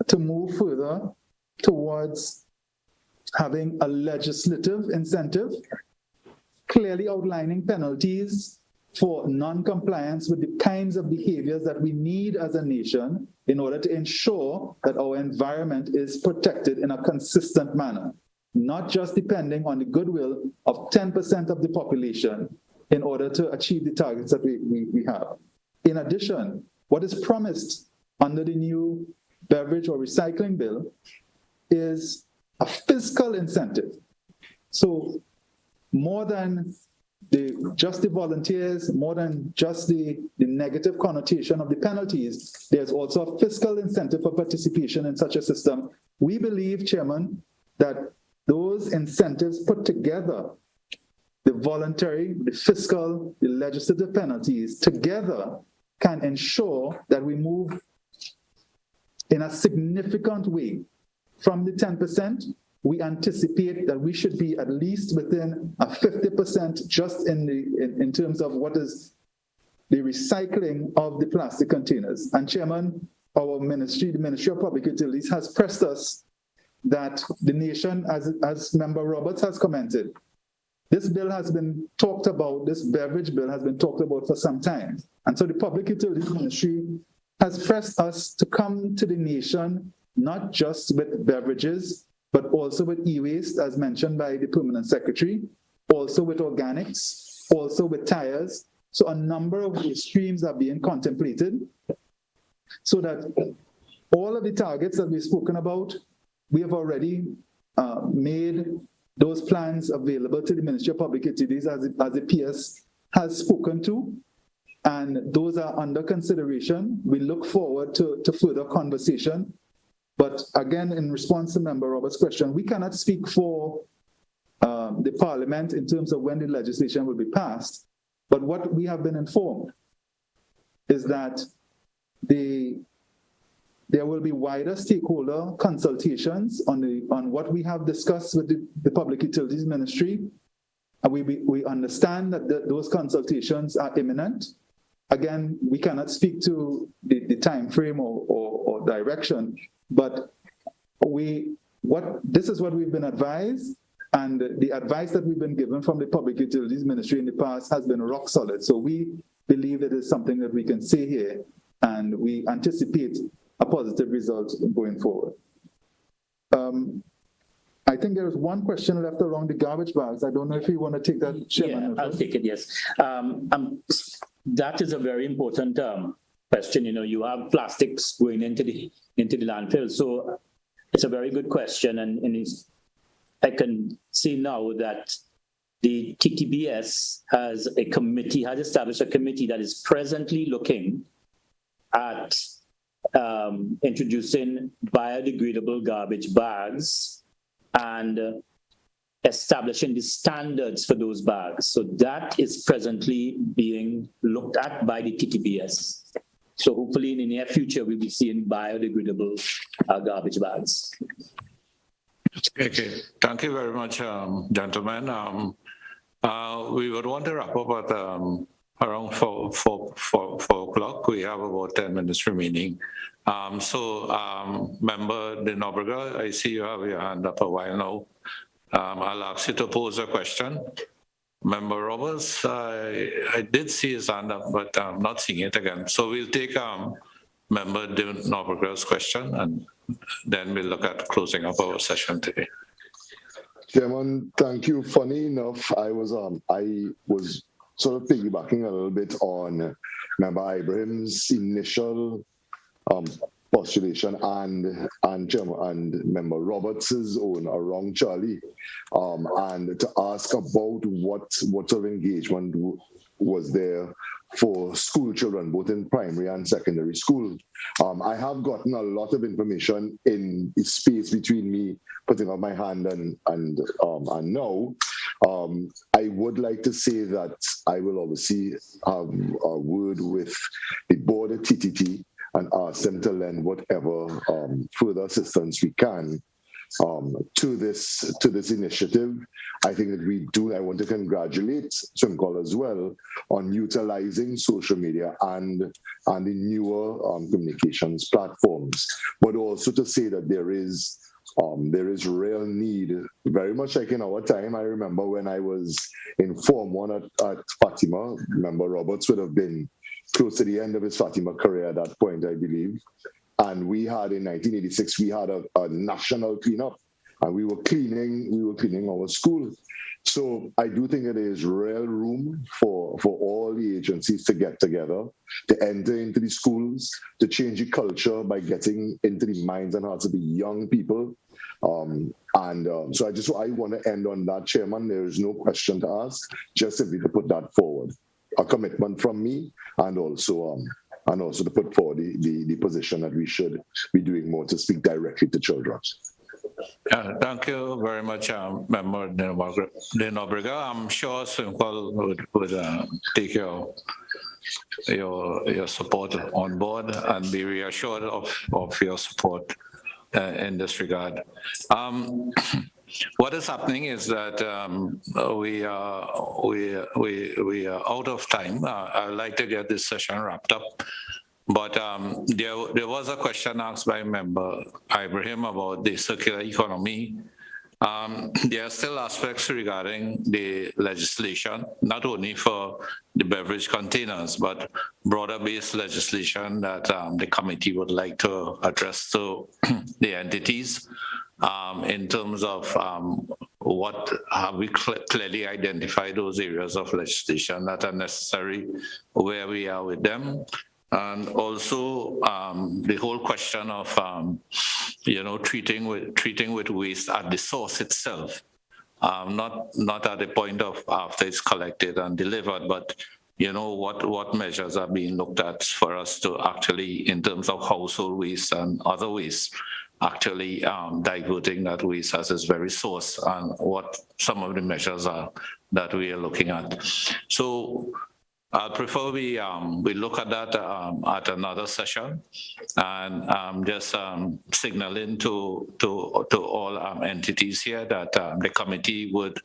to move further towards having a legislative incentive, clearly outlining penalties for non-compliance with the kinds of behaviors that we need as a nation in order to ensure that our environment is protected in a consistent manner, not just depending on the goodwill of 10% of the population in order to achieve the targets that we have. In addition, what is promised under the new beverage or recycling bill is a fiscal incentive. So more than just the volunteers, more than just the negative connotation of the penalties, there's also a fiscal incentive for participation in such a system. We believe, Chairman, that those incentives put together, the voluntary, the fiscal, the legislative penalties together can ensure that we move in a significant way from the 10%. We anticipate that we should be at least within a 50% just in terms of what is the recycling of the plastic containers. And Chairman, our ministry, the Ministry of Public Utilities, has pressed us that the nation, as Member Roberts has commented, this bill has been talked about, this beverage bill has been talked about for some time. And so the Public Utilities Ministry has pressed us to come to the nation, not just with beverages, but also with e-waste, as mentioned by the Permanent Secretary, also with organics, also with tires. So a number of waste streams are being contemplated so that all of the targets that we've spoken about, we have already made those plans available to the Ministry of Public Utilities as the PS has spoken to, and those are under consideration. We look forward to further conversation. But again, in response to Member Roberts' question, we cannot speak for the Parliament in terms of when the legislation will be passed. But what we have been informed is that there will be wider stakeholder consultations on what we have discussed with the Public Utilities Ministry. And we understand that those consultations are imminent. Again, we cannot speak to the time frame or direction, but this is what we've been advised, and the advice that we've been given from the Public Utilities Ministry in the past has been rock solid. So we believe it is something that we can say here, and we anticipate a positive result going forward. I think there is one question left around the garbage bags. I don't know if you want to take that, Chairman. Yeah, I'll take it, yes. That is a very important question. You know, you have plastics going into the landfill. So it's a very good question. And I can see now that the TTBS has established a committee that is presently looking at introducing biodegradable garbage bags and establishing the standards for those bags. So that is presently being looked at by the TTBS. So hopefully in the near future, we'll be seeing biodegradable garbage bags. Okay, thank you very much, gentlemen. We would want to wrap up at around 4 o'clock. We have about 10 minutes remaining. Member De Nobrega, I see you have your hand up a while now. I'll ask you to pose a question. Member Roberts, I did see his hand up, but I'm not seeing it again. So we'll take Member De Nobrega's question, and then we'll look at closing up our session today. Chairman, thank you. Funny enough, I was sort of piggybacking a little bit on Member Ibrahim's initial postulation and Member Roberts's own around Charlie, and to ask about what sort of engagement was there for school children, both in primary and secondary school. I have gotten a lot of information in the space between me putting up my hand and now. I would like to say that I will obviously have a word with the board at TTT and ask them to lend whatever further assistance we can to this initiative. I think that I want to congratulate SWMCOL as well on utilizing social media and the newer communications platforms, but also to say that there is real need, very much like in our time. I remember when I was in Form 1 at Fatima, remember Roberts would have been close to the end of his Fatima career at that point, I believe. And we had, in 1986, we had a national cleanup, and we were cleaning our school. So I do think there is real room for all the agencies to get together, to enter into the schools, to change the culture by getting into the minds and hearts of the young people. So I want to end on that, Chairman. There is no question to ask, just simply to put that forward. A commitment from me, and also to put forward the position that we should be doing more to speak directly to children. Thank you very much, Member Denobrega. I'm sure SWMCOL would take your support on board and be reassured of your support in this regard. What is happening is that we are out of time. I'd like to get this session wrapped up. But there was a question asked by Member Ibrahim about the circular economy. There are still aspects regarding the legislation, not only for the beverage containers, but broader-based legislation that the committee would like to address to the entities in terms of what have we clearly identified those areas of legislation that are necessary, where we are with them. And also the whole question of, treating with waste at the source itself, not at the point of after it's collected and delivered, but what measures are being looked at for us to actually, in terms of household waste and other waste, actually diverting that waste as its very source, and what some of the measures are that we are looking at. So I prefer we look at that at another session, and just signaling to all entities here that the committee would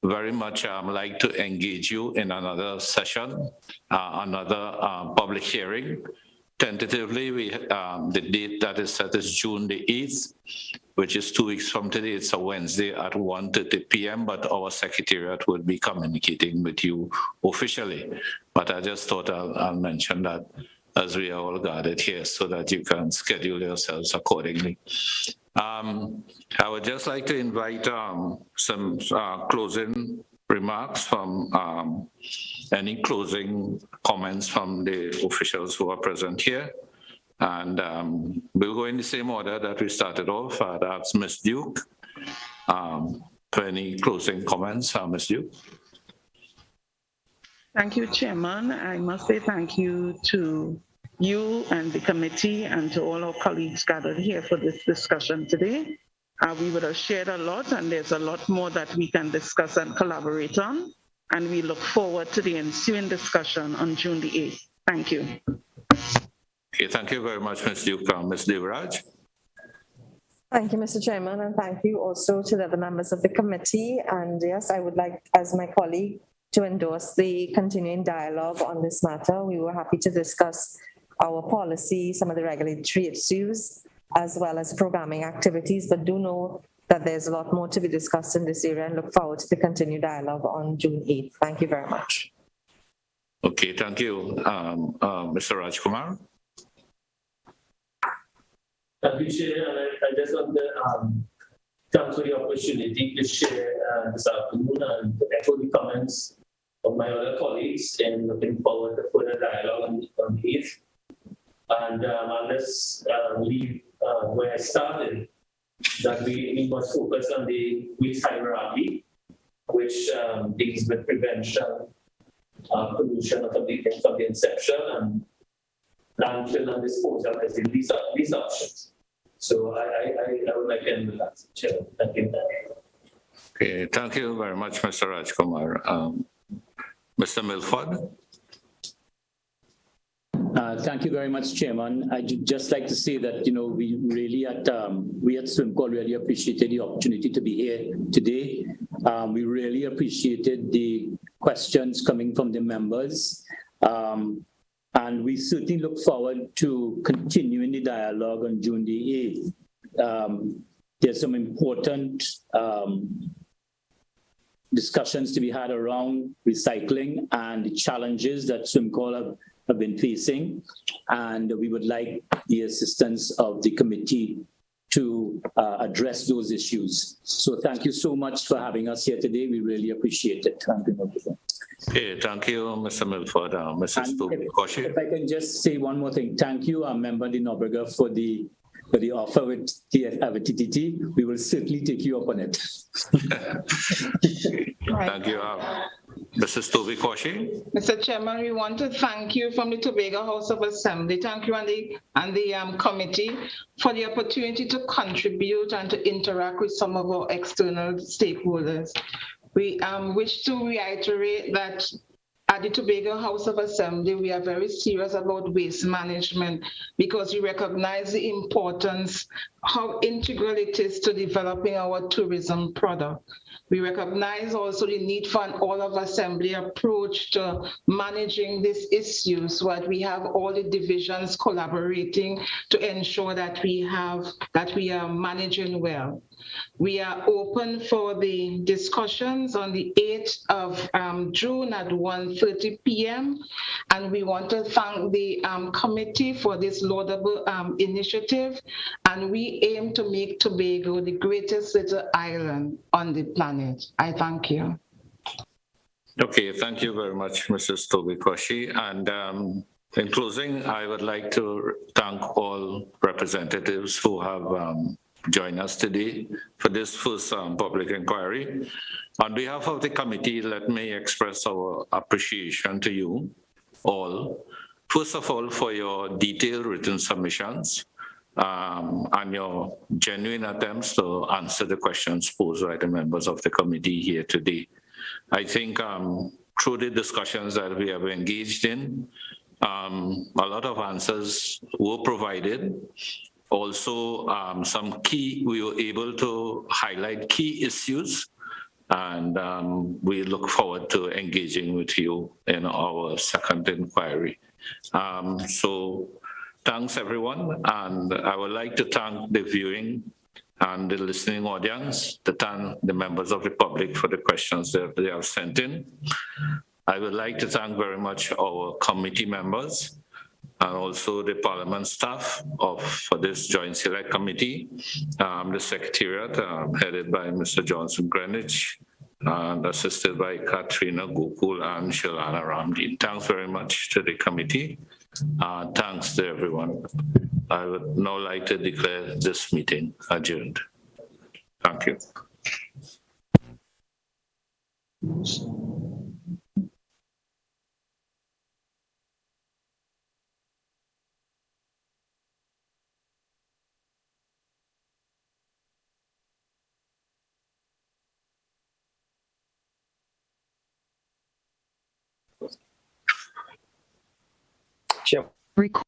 very much like to engage you in another session, another public hearing. Tentatively, the date that is set is June the 8th, which is 2 weeks from today. It's a Wednesday at 1:30 p.m., but our secretariat would be communicating with you officially. But I just thought I'll mention that as we are all gathered here so that you can schedule yourselves accordingly. I would just like to invite some closing remarks from any closing comments from the officials who are present here. And we'll go in the same order that we started off. That's Ms. Duke. For any closing comments, Ms. Duke. Thank you, Chairman. I must say thank you to you and the committee and to all our colleagues gathered here for this discussion today. We would have shared a lot, and there's a lot more that we can discuss and collaborate on. And we look forward to the ensuing discussion on June the 8th. Thank you. Okay, thank you very much, Ms. Duke. Ms. Devaraj. Thank you, Mr. Chairman, and thank you also to the other members of the committee. And yes, I would like, as my colleague, to endorse the continuing dialogue on this matter. We were happy to discuss our policy, some of the regulatory issues, as well as programming activities, but do know that there's a lot more to be discussed in this area and look forward to the continued dialogue on June 8th. Thank you very much. Okay, thank you. Mr. Rajkumar. Thank you, Chair. And I just want to thank for the opportunity to share this afternoon and to echo the comments of my other colleagues, and looking forward to further dialogue on the 8th. And I'll just leave where I started, that we must focus on the waste hierarchy, which deals with prevention, pollution from the inception, and landfill and disposal as the least options. So I would like to end with that, Chair. Thank you. Okay, thank you very much, Mr. Rajkumar. Mr. Milford. Thank you very much, Chairman. I'd just like to say that, we really at SWMCOL really appreciated the opportunity to be here today. We really appreciated the questions coming from the members. And we certainly look forward to continuing the dialogue on June the 8th. There's some important discussions to be had around recycling and the challenges that SWMCOL have been facing, and we would like the assistance of the committee to address those issues. So thank you so much for having us here today. We really appreciate it. Thank you. Okay, thank you, Mr. Milford. Mrs. Toby-Koshi. If I can just say one more thing. Thank you, our member de Nobrega, for the offer with TTT. We will certainly take you up on it. Thank you. Mrs. Toby-Koshi. Mr. Chairman, we want to thank you from the Tobago House of Assembly. Thank you and the committee for the opportunity to contribute and to interact with some of our external stakeholders. We wish to reiterate that at the Tobago House of Assembly, we are very serious about waste management because we recognize the importance, how integral it is to developing our tourism product. We recognize also the need for an all-of-assembly approach to managing these issues so that we have all the divisions collaborating to ensure that we are managing well. We are open for the discussions on the 8th of June at 1:30 p.m. And we want to thank the committee for this laudable initiative. And we aim to make Tobago the greatest little island on the planet. I thank you. Okay, thank you very much, Mrs. Toby-Koshi. And in closing, I would like to thank all representatives who have join us today for this first public inquiry. On behalf of the committee, let me express our appreciation to you all. First of all, for your detailed written submissions and your genuine attempts to answer the questions posed by the members of the committee here today. I think through the discussions that we have engaged in, a lot of answers were provided. Also, we were able to highlight key issues, and we look forward to engaging with you in our second inquiry. So thanks, everyone, and I would like to thank the viewing and the listening audience, to thank the members of the public for the questions that they have sent in. I would like to thank very much our committee members, and also the Parliament staff for this Joint Select Committee, the Secretariat headed by Mr. Johnson Greenwich and assisted by Katrina Gokul and Shalana Ramdeen. Thanks very much to the committee. Thanks to everyone. I would now like to declare this meeting adjourned. Thank you. Record.